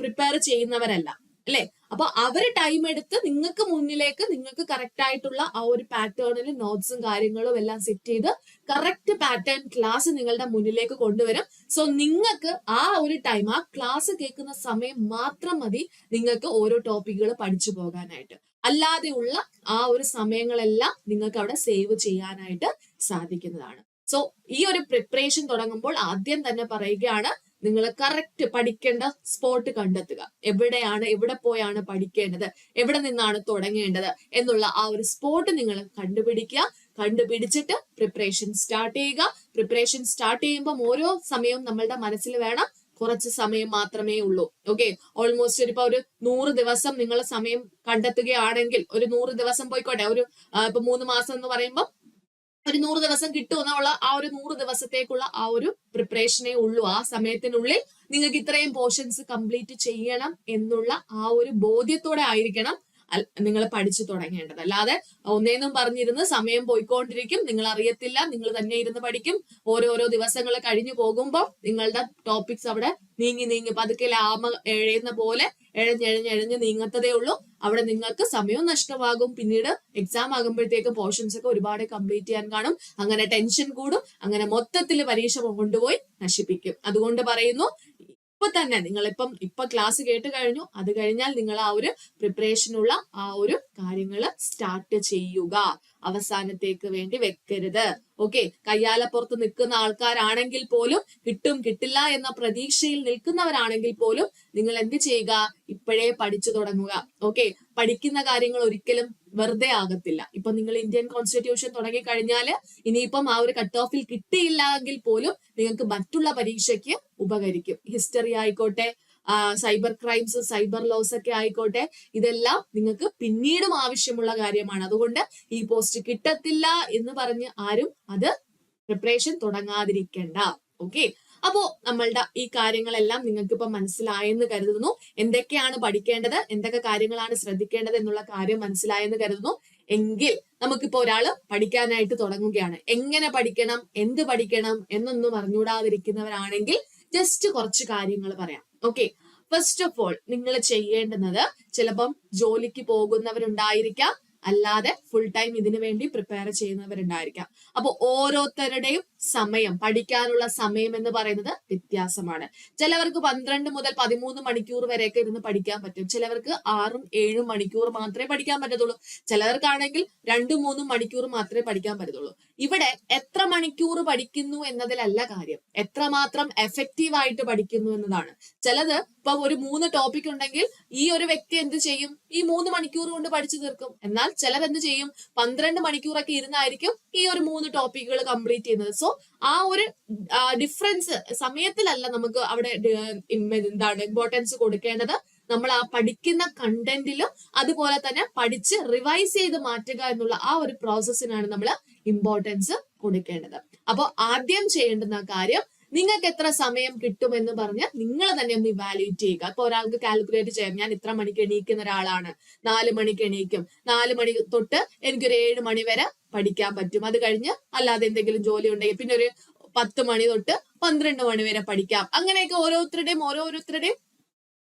പ്രിപ്പയർ ചെയ്യുന്നവരല്ല, അല്ലെ? അപ്പൊ അവര് ടൈം എടുത്ത് നിങ്ങൾക്ക് മുന്നിലേക്ക് നിങ്ങൾക്ക് കറക്റ്റ് ആയിട്ടുള്ള ആ ഒരു പാറ്റേണിൽ നോട്ട്സും കാര്യങ്ങളും എല്ലാം സെറ്റ് ചെയ്ത് കറക്റ്റ് പാറ്റേൺ ക്ലാസ് നിങ്ങളുടെ മുന്നിലേക്ക് കൊണ്ടുവരും. സോ നിങ്ങൾക്ക് ആ ഒരു ടൈം, ആ ക്ലാസ് കേൾക്കുന്ന സമയം മാത്രം മതി നിങ്ങൾക്ക് ഓരോ ടോപ്പിക്കുകൾ പഠിച്ചു പോകാനായിട്ട്. അല്ലാതെയുള്ള ആ ഒരു സമയങ്ങളെല്ലാം നിങ്ങൾക്ക് അവിടെ സേവ് ചെയ്യാനായിട്ട് സാധിക്കുന്നതാണ്. സോ ഈ ഒരു പ്രിപ്പറേഷൻ തുടങ്ങുമ്പോൾ ആദ്യം തന്നെ പറയുകയാണ്, നിങ്ങൾ കറക്റ്റ് പഠിക്കേണ്ട സ്പോട്ട് കണ്ടെത്തുക. എവിടെ പോയാണ് പഠിക്കേണ്ടത്, എവിടെ നിന്നാണ് തുടങ്ങേണ്ടത് എന്നുള്ള ആ ഒരു സ്പോട്ട് നിങ്ങൾ കണ്ടുപിടിച്ചിട്ട് പ്രിപ്പറേഷൻ സ്റ്റാർട്ട് ചെയ്യുക. പ്രിപ്പറേഷൻ സ്റ്റാർട്ട് ചെയ്യുമ്പോൾ ഓരോ സമയവും നമ്മളുടെ മനസ്സിൽ വേണം കുറച്ച് സമയം മാത്രമേ ഉള്ളൂ. ഓക്കെ, ഓൾമോസ്റ്റ് ഇപ്പൊ ഒരു 100 ദിവസം നിങ്ങൾ സമയം കണ്ടെത്തുകയാണെങ്കിൽ, ഒരു 100 ദിവസം പോയിക്കോട്ടെ, ഇപ്പൊ 3 മാസം എന്ന് പറയുമ്പോൾ ഒരു 100 ദിവസം കിട്ടുമെന്നുള്ള ആ ഒരു 100 ദിവസത്തേക്കുള്ള ആ ഒരു പ്രിപ്പറേഷനേ ഉള്ളൂ. ആ സമയത്തിനുള്ളിൽ നിങ്ങൾക്ക് ഇത്രയും പോർഷൻസ് കംപ്ലീറ്റ് ചെയ്യണം എന്നുള്ള ആ ഒരു ബോധ്യത്തോടെ ആയിരിക്കണം നിങ്ങൾ പഠിച്ചു തുടങ്ങേണ്ടത്. അല്ലാതെ ഒന്നേന്നും പറഞ്ഞിരുന്ന് സമയം പോയിക്കൊണ്ടിരിക്കും, നിങ്ങൾ അറിയത്തില്ല, നിങ്ങൾ തന്നെ ഇരുന്ന് പഠിക്കും. ഓരോരോ ദിവസങ്ങൾ കഴിഞ്ഞു പോകുമ്പോൾ നിങ്ങളുടെ ടോപ്പിക്സ് അവിടെ നീങ്ങി പതുക്കെ ലാമ എഴയുന്ന പോലെ എഴഞ്ഞ് നീങ്ങത്തതേ ഉള്ളൂ. അവിടെ നിങ്ങൾക്ക് സമയവും നഷ്ടമാകും. പിന്നീട് എക്സാം ആകുമ്പോഴത്തേക്കും പോർഷൻസ് ഒക്കെ ഒരുപാട് കംപ്ലീറ്റ് ചെയ്യാൻ കാണും. അങ്ങനെ ടെൻഷൻ കൂടും. അങ്ങനെ മൊത്തത്തിൽ പരീക്ഷ കൊണ്ടുപോയി നശിപ്പിക്കും. അതുകൊണ്ട് പറയുന്നു, ഇപ്പൊ തന്നെ ഇപ്പൊ ക്ലാസ് കേട്ട് കഴിഞ്ഞു, അത് കഴിഞ്ഞാൽ നിങ്ങൾ ആ ഒരു പ്രിപ്പറേഷനുള്ള ആ ഒരു കാര്യങ്ങൾ സ്റ്റാർട്ട് ചെയ്യുക. അവസാനത്തേക്ക് വേണ്ടി വെക്കരുത്. ഓക്കെ, കയ്യാലപ്പുറത്ത് നിൽക്കുന്ന ആൾക്കാരാണെങ്കിൽ പോലും, കിട്ടില്ല എന്ന പ്രതീക്ഷയിൽ നിൽക്കുന്നവരാണെങ്കിൽ പോലും നിങ്ങൾ എന്ത് ചെയ്യുക, ഇപ്പോഴേ പഠിച്ചു തുടങ്ങുക. ഓക്കെ, പഠിക്കുന്ന കാര്യങ്ങൾ ഒരിക്കലും വെറുതെ ആകത്തില്ല. ഇപ്പൊ നിങ്ങൾ ഇന്ത്യൻ കോൺസ്റ്റിറ്റ്യൂഷൻ തുടങ്ങി കഴിഞ്ഞാൽ ഇനിയിപ്പം ആ ഒരു കട്ട് ഓഫിൽ കിട്ടിയില്ല എങ്കിൽ പോലും നിങ്ങൾക്ക് മറ്റുള്ള പരീക്ഷയ്ക്ക് ഉപകരിക്കും. ഹിസ്റ്ററി ആയിക്കോട്ടെ, സൈബർ ക്രൈംസ്, സൈബർ ലോസ് ഒക്കെ ആയിക്കോട്ടെ, ഇതെല്ലാം നിങ്ങൾക്ക് പിന്നീടും ആവശ്യമുള്ള കാര്യമാണ്. അതുകൊണ്ട് ഈ പോസ്റ്റ് കിട്ടത്തില്ല എന്ന് പറഞ്ഞ് ആരും അത് പ്രിപ്പറേഷൻ തുടങ്ങാതിരിക്കണ്ട. ഓക്കെ, അപ്പോ നമ്മളുടെ ഈ കാര്യങ്ങളെല്ലാം നിങ്ങൾക്ക് ഇപ്പൊ മനസ്സിലായെന്ന് കരുതുന്നു. എന്തൊക്കെയാണ് പഠിക്കേണ്ടത്, എന്തൊക്കെ കാര്യങ്ങളാണ് ശ്രദ്ധിക്കേണ്ടത് എന്നുള്ള കാര്യം മനസ്സിലായെന്ന് കരുതുന്നു. എങ്കിൽ നമുക്കിപ്പോ ഒരാള് പഠിക്കാനായിട്ട് തുടങ്ങുകയാണ്. എങ്ങനെ പഠിക്കണം, എന്ത് പഠിക്കണം എന്നൊന്നും അറിഞ്ഞുകൂടാതിരിക്കുന്നവരാണെങ്കിൽ ജസ്റ്റ് കുറച്ച് കാര്യങ്ങൾ പറയാം. ഓക്കെ, ഫസ്റ്റ് ഓഫ് ഓൾ നിങ്ങൾ ചെയ്യേണ്ടുന്നത്, ചിലപ്പം ജോലിക്ക് പോകുന്നവരുണ്ടായിരിക്കാം, അല്ലാതെ ഫുൾ ടൈം ഇതിനു വേണ്ടി പ്രിപ്പയർ ചെയ്യുന്നവരുണ്ടായിരിക്കാം. അപ്പൊ ഓരോരുത്തരുടെയും സമയം, പഠിക്കാനുള്ള സമയം എന്ന് പറയുന്നത് വ്യത്യാസമാണ്. ചിലവർക്ക് 12 മുതൽ 13 മണിക്കൂർ വരെയൊക്കെ ഇരുന്ന് പഠിക്കാൻ പറ്റും. ചിലവർക്ക് 6ഉം 7ഉം മണിക്കൂർ മാത്രമേ പഠിക്കാൻ പറ്റത്തുള്ളൂ. ചിലവർക്കാണെങ്കിൽ 2ഉം 3ഉം മണിക്കൂർ മാത്രമേ പഠിക്കാൻ പറ്റത്തുള്ളൂ. ഇവിടെ എത്ര മണിക്കൂർ പഠിക്കുന്നു എന്നതിലല്ല കാര്യം, എത്രമാത്രം എഫക്റ്റീവ് ആയിട്ട് പഠിക്കുന്നു എന്നതാണ്. ചിലത് ഇപ്പൊ ഒരു 3 ടോപ്പിക് ഉണ്ടെങ്കിൽ ഈ ഒരു വ്യക്തി എന്ത് ചെയ്യും, ഈ 3 മണിക്കൂർ കൊണ്ട് പഠിച്ചു തീർക്കും. എന്നാൽ ചിലർ എന്ത് ചെയ്യും, 12 മണിക്കൂറൊക്കെ ഇരുന്നായിരിക്കും ഈ ഒരു 3 ടോപ്പിക്കുകൾ കംപ്ലീറ്റ് ചെയ്യുന്നത്. സോ ആ ഒരു ഡിഫറൻസ് സമയത്തിലല്ല നമുക്ക് അവിടെ എന്താണ് ഇമ്പോർട്ടൻസ് കൊടുക്കേണ്ടത്, നമ്മൾ ആ പഠിക്കുന്ന കണ്ടന്റിലും അതുപോലെ തന്നെ പഠിച്ച് റിവൈസ് ചെയ്ത് മാറ്റുക എന്നുള്ള ആ ഒരു പ്രോസസ്സിനാണ് നമ്മൾ ഇമ്പോർട്ടൻസ് കൊടുക്കേണ്ടത്. അപ്പോൾ ആദ്യം ചെയ്യേണ്ടുന്ന കാര്യം, നിങ്ങൾക്ക് എത്ര സമയം കിട്ടുമെന്ന് പറഞ്ഞ് നിങ്ങൾ തന്നെ ഒന്ന് ഇവാലുവേറ്റ് ചെയ്യുക. ഇപ്പൊ ഒരാൾക്ക് കാൽക്കുലേറ്റ് ചെയ്യാം, ഞാൻ ഇത്ര മണിക്ക് എണീക്കുന്ന ഒരാളാണ്, 4 മണിക്ക് എണീക്കും, 4 മണി തൊട്ട് എനിക്കൊരു 7 മണി വരെ പഠിക്കാൻ പറ്റും. അത് കഴിഞ്ഞ് അല്ലാതെ എന്തെങ്കിലും ജോലി ഉണ്ടെങ്കിൽ പിന്നെ ഒരു 10 മണി തൊട്ട് 12 മണി വരെ പഠിക്കാം. അങ്ങനെയൊക്കെ ഓരോരുത്തരുടെയും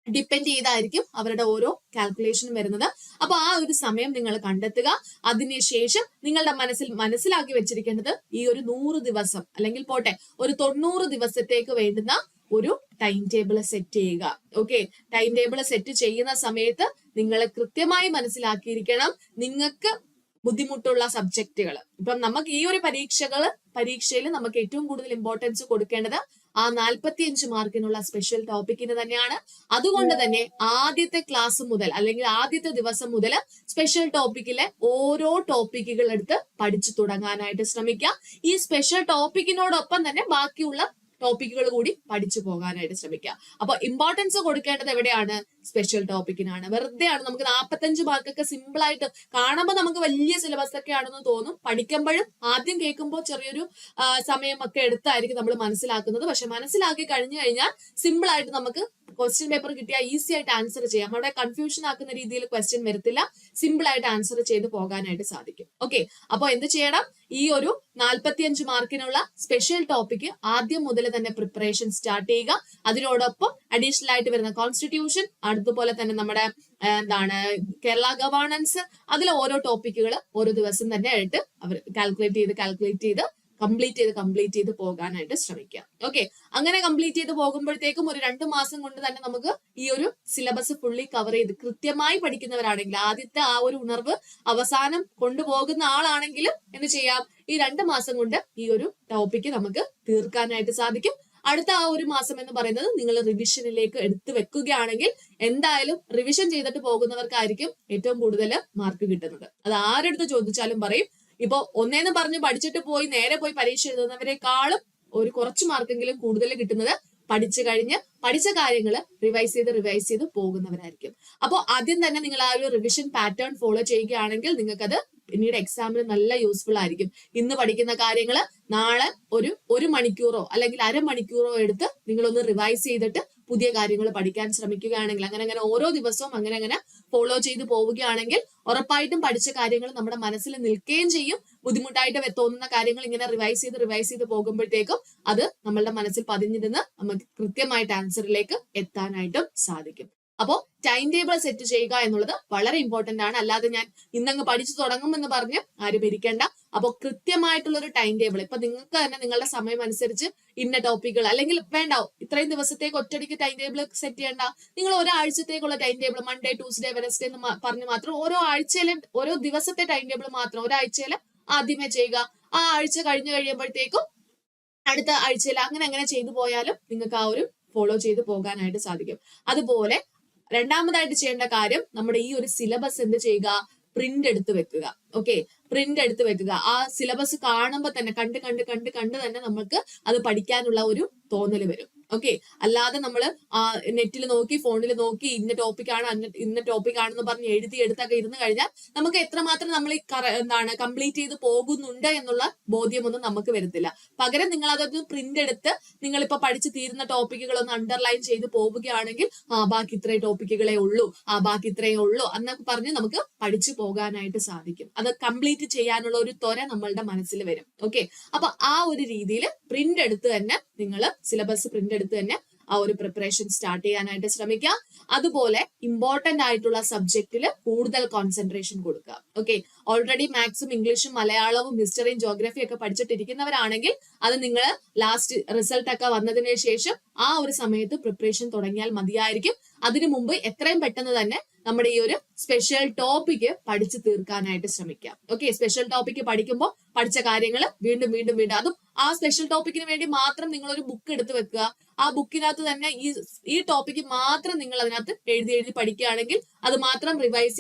ഡിപ്പെൻഡ് ചെയ്തായിരിക്കും അവരുടെ ഓരോ കാൽക്കുലേഷനും വരുന്നത്. അപ്പൊ ആ ഒരു സമയം നിങ്ങൾ കണ്ടെത്തുക. അതിനുശേഷം നിങ്ങളുടെ മനസ്സിലാക്കി വെച്ചിരിക്കേണ്ടത് ഈ ഒരു 100 ദിവസം അല്ലെങ്കിൽ പോട്ടെ ഒരു 90 ദിവസത്തേക്ക് വേണ്ടുന്ന ഒരു ടൈം ടേബിൾ സെറ്റ് ചെയ്യുക. ഓക്കെ, ടൈം ടേബിൾ സെറ്റ് ചെയ്യുന്ന സമയത്ത് നിങ്ങൾ കൃത്യമായി മനസ്സിലാക്കിയിരിക്കണം നിങ്ങൾക്ക് ബുദ്ധിമുട്ടുള്ള സബ്ജക്റ്റുകൾ. ഇപ്പം നമുക്ക് ഈ ഒരു പരീക്ഷയിൽ നമുക്ക് ഏറ്റവും കൂടുതൽ ഇമ്പോർട്ടൻസ് കൊടുക്കേണ്ടത് ആ 45 മാർക്കിനുള്ള സ്പെഷ്യൽ ടോപ്പിക്കിന് തന്നെയാണ്. അതുകൊണ്ട് തന്നെ ആദ്യത്തെ ക്ലാസ് മുതൽ അല്ലെങ്കിൽ ആദ്യത്തെ ദിവസം മുതൽ സ്പെഷ്യൽ ടോപ്പിക്കിലെ ഓരോ ടോപ്പിക്കുകൾ എടുത്ത് പഠിച്ചു തുടങ്ങാനായിട്ട് ശ്രമിക്കുക. ഈ സ്പെഷ്യൽ ടോപ്പിക്കിനോടൊപ്പം തന്നെ ബാക്കിയുള്ള ടോപ്പിക്കുകൾ കൂടി പഠിച്ചു പോകാനായിട്ട് ശ്രമിക്കുക. അപ്പൊ ഇമ്പോർട്ടൻസ് കൊടുക്കേണ്ടത് എവിടെയാണ്, സ്പെഷ്യൽ ടോപ്പിക്കിനാണ്. വെറുതെയാണ് നമുക്ക് 45 മാർക്കൊക്കെ സിമ്പിൾ ആയിട്ട് കാണുമ്പോൾ നമുക്ക് വലിയ സിലബസ് ഒക്കെ ആണെന്ന് തോന്നും. പഠിക്കുമ്പോഴും ആദ്യം കേൾക്കുമ്പോൾ ചെറിയൊരു സമയമൊക്കെ എടുത്തായിരിക്കും നമ്മൾ മനസ്സിലാക്കുന്നത്. പക്ഷെ മനസ്സിലാക്കി കഴിഞ്ഞു കഴിഞ്ഞാൽ സിമ്പിൾ ആയിട്ട് നമുക്ക് ക്വസ്റ്റ്യൻ പേപ്പർ കിട്ടിയാൽ ഈസി ആയിട്ട് ആൻസർ ചെയ്യാം. അവിടെ കൺഫ്യൂഷൻ ആക്കുന്ന രീതിയിൽ ക്വസ്റ്റ്യൻ വരത്തില്ല, സിമ്പിൾ ആയിട്ട് ആൻസർ ചെയ്ത് പോകാനായിട്ട് സാധിക്കും. ഓക്കെ, അപ്പൊ എന്ത് ചെയ്യണം, ഈ ഒരു 45 മാർക്കിനുള്ള സ്പെഷ്യൽ ടോപ്പിക്ക് ആദ്യം മുതൽ തന്നെ പ്രിപ്പറേഷൻ സ്റ്റാർട്ട് ചെയ്യുക. അതിനോടൊപ്പം അഡീഷണൽ ആയിട്ട് വരുന്ന കോൺസ്റ്റിറ്റ്യൂഷൻ, അതുപോലെ തന്നെ നമ്മുടെ കേരള ഗവേണൻസ്, അതിലെ ഓരോ ടോപ്പിക്കുകൾ ഓരോ ദിവസം തന്നെ ആയിട്ട് അവർ കാൽക്കുലേറ്റ് ചെയ്ത് കംപ്ലീറ്റ് ചെയ്ത് പോകാനായിട്ട് ശ്രമിക്കുക. ഓക്കെ, അങ്ങനെ കംപ്ലീറ്റ് ചെയ്ത് പോകുമ്പോഴത്തേക്കും ഒരു 2 മാസം കൊണ്ട് തന്നെ നമുക്ക് ഈ ഒരു സിലബസ് ഫുള്ളി കവർ ചെയ്ത് കൃത്യമായി പഠിക്കുന്നവരാണെങ്കിൽ, ആദ്യത്തെ ആ ഒരു ഉണർവ് അവസാനം കൊണ്ടുപോകുന്ന ആളാണെങ്കിലും എന്ത് ചെയ്യാം, ഈ 2 മാസം കൊണ്ട് ഈ ഒരു ടോപ്പിക്ക് നമുക്ക് തീർക്കാനായിട്ട് സാധിക്കും. അടുത്ത ആ ഒരു മാസം എന്ന് പറയുന്നത് നിങ്ങൾ റിവിഷനിലേക്ക് എടുത്തു വെക്കുകയാണെങ്കിൽ എന്തായാലും റിവിഷൻ ചെയ്തിട്ട് പോകുന്നവർക്കായിരിക്കും ഏറ്റവും കൂടുതൽ മാർക്ക് കിട്ടുന്നത്. അത് ആരെടുത്ത് ചോദിച്ചാലും പറയും. ഇപ്പൊ ഒന്നേന്ന് പറഞ്ഞ് പഠിച്ചിട്ട് നേരെ പോയി പരീക്ഷ എഴുതുന്നവരെക്കാളും ഒരു കുറച്ച് മാർക്കെങ്കിലും കൂടുതൽ കിട്ടുന്നത് പഠിച്ച കാര്യങ്ങൾ റിവൈസ് ചെയ്ത് പോകുന്നവരായിരിക്കും. അപ്പോൾ ആദ്യം തന്നെ നിങ്ങൾ ആ ഒരു റിവിഷൻ പാറ്റേൺ ഫോളോ ചെയ്യുകയാണെങ്കിൽ നിങ്ങൾക്കത് പിന്നീട് എക്സാമിന് നല്ല യൂസ്ഫുൾ ആയിരിക്കും. ഇന്ന് പഠിക്കുന്ന കാര്യങ്ങൾ നാളെ ഒരു മണിക്കൂറോ അല്ലെങ്കിൽ അരമണിക്കൂറോ എടുത്ത് നിങ്ങളൊന്ന് റിവൈസ് ചെയ്തിട്ട് പുതിയ കാര്യങ്ങൾ പഠിക്കാൻ ശ്രമിക്കുകയാണെങ്കിൽ, അങ്ങനെ ഓരോ ദിവസവും അങ്ങനെ ഫോളോ ചെയ്ത് പോവുകയാണെങ്കിൽ ഉറപ്പായിട്ടും പഠിച്ച കാര്യങ്ങൾ നമ്മുടെ മനസ്സിൽ നിൽക്കുകയും ചെയ്യും. ബുദ്ധിമുട്ടായിട്ട് തോന്നുന്ന കാര്യങ്ങൾ ഇങ്ങനെ റിവൈസ് ചെയ്ത് പോകുമ്പോഴത്തേക്കും അത് നമ്മളുടെ മനസ്സിൽ പതിഞ്ഞിരുന്ന് നമുക്ക് കൃത്യമായിട്ട് ആൻസറിലേക്ക് എത്താനായിട്ടും സാധിക്കും. അപ്പോൾ ടൈം ടേബിൾ സെറ്റ് ചെയ്യുക എന്നുള്ളത് വളരെ ഇമ്പോർട്ടന്റ് ആണ്. അല്ലാതെ ഞാൻ ഇന്നങ്ങ് പഠിച്ചു തുടങ്ങുമെന്ന് പറഞ്ഞ് ആരും ഇരിക്കേണ്ട. അപ്പോൾ കൃത്യമായിട്ടുള്ള ഒരു ടൈം ടേബിൾ, ഇപ്പൊ നിങ്ങൾക്ക് തന്നെ നിങ്ങളുടെ സമയം അനുസരിച്ച് ഇന്ന ടോപ്പിക്കുകൾ അല്ലെങ്കിൽ വേണ്ട ഇത്രയും ദിവസത്തേക്ക് ഒറ്റയടിക്ക് ടൈം ടേബിൾ സെറ്റ് ചെയ്യേണ്ട. നിങ്ങൾ ഒരാഴ്ചത്തേക്കുള്ള time table Monday, Tuesday, Wednesday എന്ന് പറഞ്ഞ് മാത്രം ഓരോ ദിവസത്തെ ടൈം ടേബിൾ മാത്രം ഒരാഴ്ചയിൽ ആദ്യമേ ചെയ്യുക. ആ ആഴ്ച കഴിയുമ്പോഴത്തേക്കും അടുത്ത ആഴ്ചയിൽ അങ്ങനെ ചെയ്തു പോയാലും നിങ്ങൾക്ക് ആ ഒരു ഫോളോ ചെയ്ത് പോകാനായിട്ട് സാധിക്കും. അതുപോലെ രണ്ടാമതായിട്ട് ചെയ്യേണ്ട കാര്യം, നമ്മുടെ ഈ ഒരു സിലബസ് എന്ത് ചെയ്യുക, പ്രിന്റ് എടുത്ത് വെക്കുക. ഓക്കെ, പ്രിന്റ് എടുത്ത് വെക്കുക. ആ സിലബസ് കാണുമ്പോൾ തന്നെ കണ്ട് തന്നെ നമുക്ക് അത് പഠിക്കാനുള്ള ഒരു തോന്നൽ വരും. ഓക്കെ, അല്ലാതെ നമ്മൾ നെറ്റിൽ നോക്കി ഫോണിൽ നോക്കി ഇന്ന ടോപ്പിക്കാണെന്ന് പറഞ്ഞ് എടുത്തൊക്കെ ഇരുന്ന് കഴിഞ്ഞാൽ നമുക്ക് എത്രമാത്രം നമ്മൾ കംപ്ലീറ്റ് ചെയ്ത് പോകുന്നുണ്ട് എന്നുള്ള ബോധ്യമൊന്നും നമുക്ക് വരത്തില്ല. പകരം നിങ്ങൾ അതൊന്ന് പ്രിന്റ് എടുത്ത് നിങ്ങളിപ്പോ പഠിച്ചു തീരുന്ന ടോപ്പിക്കുകളൊന്ന് അണ്ടർലൈൻ ചെയ്ത് പോവുകയാണെങ്കിൽ ബാക്കി ഇത്രയും ടോപ്പിക്കുകളേ ഉള്ളൂ, ബാക്കി ഇത്രയേ ഉള്ളൂ എന്നൊക്കെ പറഞ്ഞ് നമുക്ക് പഠിച്ചു പോകാനായിട്ട് സാധിക്കും. അത് കംപ്ലീറ്റ് ചെയ്യാനുള്ള ഒരു ത്വര നമ്മളുടെ മനസ്സിൽ വരും. ഓക്കെ, അപ്പൊ ആ ഒരു രീതിയിൽ പ്രിന്റ് എടുത്ത് തന്നെ നിങ്ങൾ സിലബസ് പ്രിന്റ് എടുത്ത് തന്നെ ആ ഒരു പ്രിപ്പറേഷൻ സ്റ്റാർട്ട് ചെയ്യാനായിട്ട് ശ്രമിക്കുക. അതുപോലെ ഇമ്പോർട്ടന്റ് ആയിട്ടുള്ള സബ്ജക്റ്റിൽ കൂടുതൽ കോൺസെൻട്രേഷൻ കൊടുക്കുക. ഓക്കെ, ഓൾറെഡി മാത്സും ഇംഗ്ലീഷും മലയാളവും ഹിസ്റ്ററിയും ജോഗ്രഫിയും ഒക്കെ പഠിച്ചിട്ടിരിക്കുന്നവരാണെങ്കിൽ അത് നിങ്ങൾ ലാസ്റ്റ് റിസൾട്ട് ഒക്കെ വന്നതിന് ശേഷം ആ ഒരു സമയത്ത് പ്രിപ്പറേഷൻ തുടങ്ങിയാൽ മതിയായിരിക്കും. അതിനു മുമ്പ് എത്രയും പെട്ടെന്ന് തന്നെ നമ്മുടെ ഈ ഒരു സ്പെഷ്യൽ ടോപ്പിക്ക് പഠിച്ചു തീർക്കാനായിട്ട് ശ്രമിക്കാം. ഓക്കെ, സ്പെഷ്യൽ ടോപ്പിക്ക് പഠിക്കുമ്പോൾ പഠിച്ച കാര്യങ്ങൾ വീണ്ടും വീണ്ടും വീണ്ടും, അതും ആ സ്പെഷ്യൽ ടോപ്പിക്കിന് വേണ്ടി മാത്രം നിങ്ങൾ ഒരു ബുക്ക് എടുത്ത് വെക്കുക. ആ ബുക്കിനകത്ത് തന്നെ ഈ ടോപ്പിക്ക് മാത്രം നിങ്ങൾ അതിനകത്ത് എഴുതി എഴുതി പഠിക്കുകയാണെങ്കിൽ അത് മാത്രം റിവൈസ്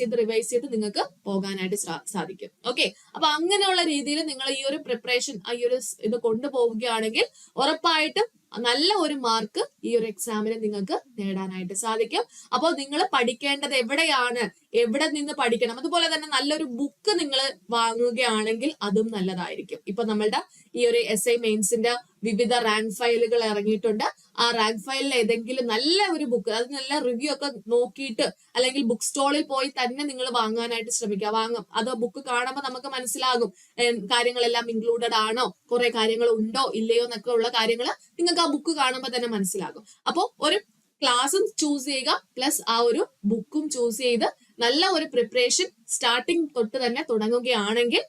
ചെയ്ത് നിങ്ങൾക്ക് പോകാനായിട്ട് സാധിക്കും. ഓക്കെ, അപ്പൊ അങ്ങനെയുള്ള രീതിയിൽ നിങ്ങൾ ഈ ഒരു പ്രിപ്പറേഷൻ ഈ ഒരു ഇത് കൊണ്ടുപോവുകയാണെങ്കിൽ ഉറപ്പായിട്ടും നല്ല ഒരു മാർക്ക് ഈ ഒരു എക്സാമിന് നിങ്ങൾക്ക് നേടാനായിട്ട് സാധിക്കും. അപ്പോൾ നിങ്ങൾ പഠിക്കേണ്ടത് എവിടെയാണ്, എവിടെ നിന്ന് പഠിക്കണം, അതുപോലെ തന്നെ നല്ലൊരു ബുക്ക് നിങ്ങൾ വാങ്ങുകയാണെങ്കിൽ അതും നല്ലതായിരിക്കും. ഇപ്പൊ നമ്മളുടെ ഈ ഒരു SI മെയിൻസിന്റെ വിവിധ റാങ്ക് ഫയലുകൾ ഇറങ്ങിയിട്ടുണ്ട്. ആ റാങ്ക് ഫയലിൽ ഏതെങ്കിലും നല്ല ഒരു ബുക്ക്, അത് നല്ല റിവ്യൂ ഒക്കെ നോക്കിയിട്ട് അല്ലെങ്കിൽ ബുക്ക് സ്റ്റോളിൽ പോയി തന്നെ നിങ്ങൾ വാങ്ങാനായിട്ട് ശ്രമിക്കുക. വാങ്ങും, അത് ബുക്ക് കാണുമ്പോൾ നമുക്ക് മനസ്സിലാകും കാര്യങ്ങളെല്ലാം ഇൻക്ലൂഡഡ് ആണോ, കുറെ കാര്യങ്ങൾ ഉണ്ടോ ഇല്ലയോ എന്നൊക്കെ ഉള്ള കാര്യങ്ങൾ നിങ്ങൾക്ക് ആ ബുക്ക് കാണുമ്പോൾ തന്നെ മനസ്സിലാകും. അപ്പോൾ ഒരു ക്ലാസ്സും ചൂസ് ചെയ്യുക, പ്ലസ് ആ ഒരു ബുക്കും ചൂസ് ചെയ്ത് നല്ല ഒരു പ്രിപ്പറേഷൻ സ്റ്റാർട്ടിങ് തൊട്ട് തന്നെ തുടങ്ങുകയാണെങ്കിൽ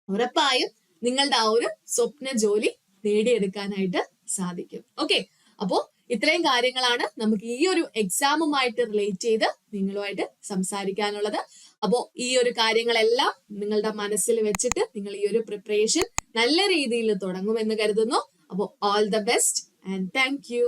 ഉറപ്പായും നിങ്ങളുടെ ആ ഒരു സ്വപ്ന ജോലി നേടിയെടുക്കാനായിട്ട് സാധിക്കും. ഓക്കെ, അപ്പോ ഇത്രയും കാര്യങ്ങളാണ് നമുക്ക് ഈ ഒരു എക്സാമുമായിട്ട് റിലേറ്റ് ചെയ്ത് നിങ്ങളുമായിട്ട് സംസാരിക്കാനുള്ളത്. അപ്പോ ഈ ഒരു കാര്യങ്ങളെല്ലാം നിങ്ങളുടെ മനസ്സിൽ വെച്ചിട്ട് നിങ്ങൾ ഈ ഒരു പ്രിപ്പറേഷൻ നല്ല രീതിയിൽ തുടങ്ങുമെന്ന് കരുതുന്നു. അപ്പോൾ all the best and thank you.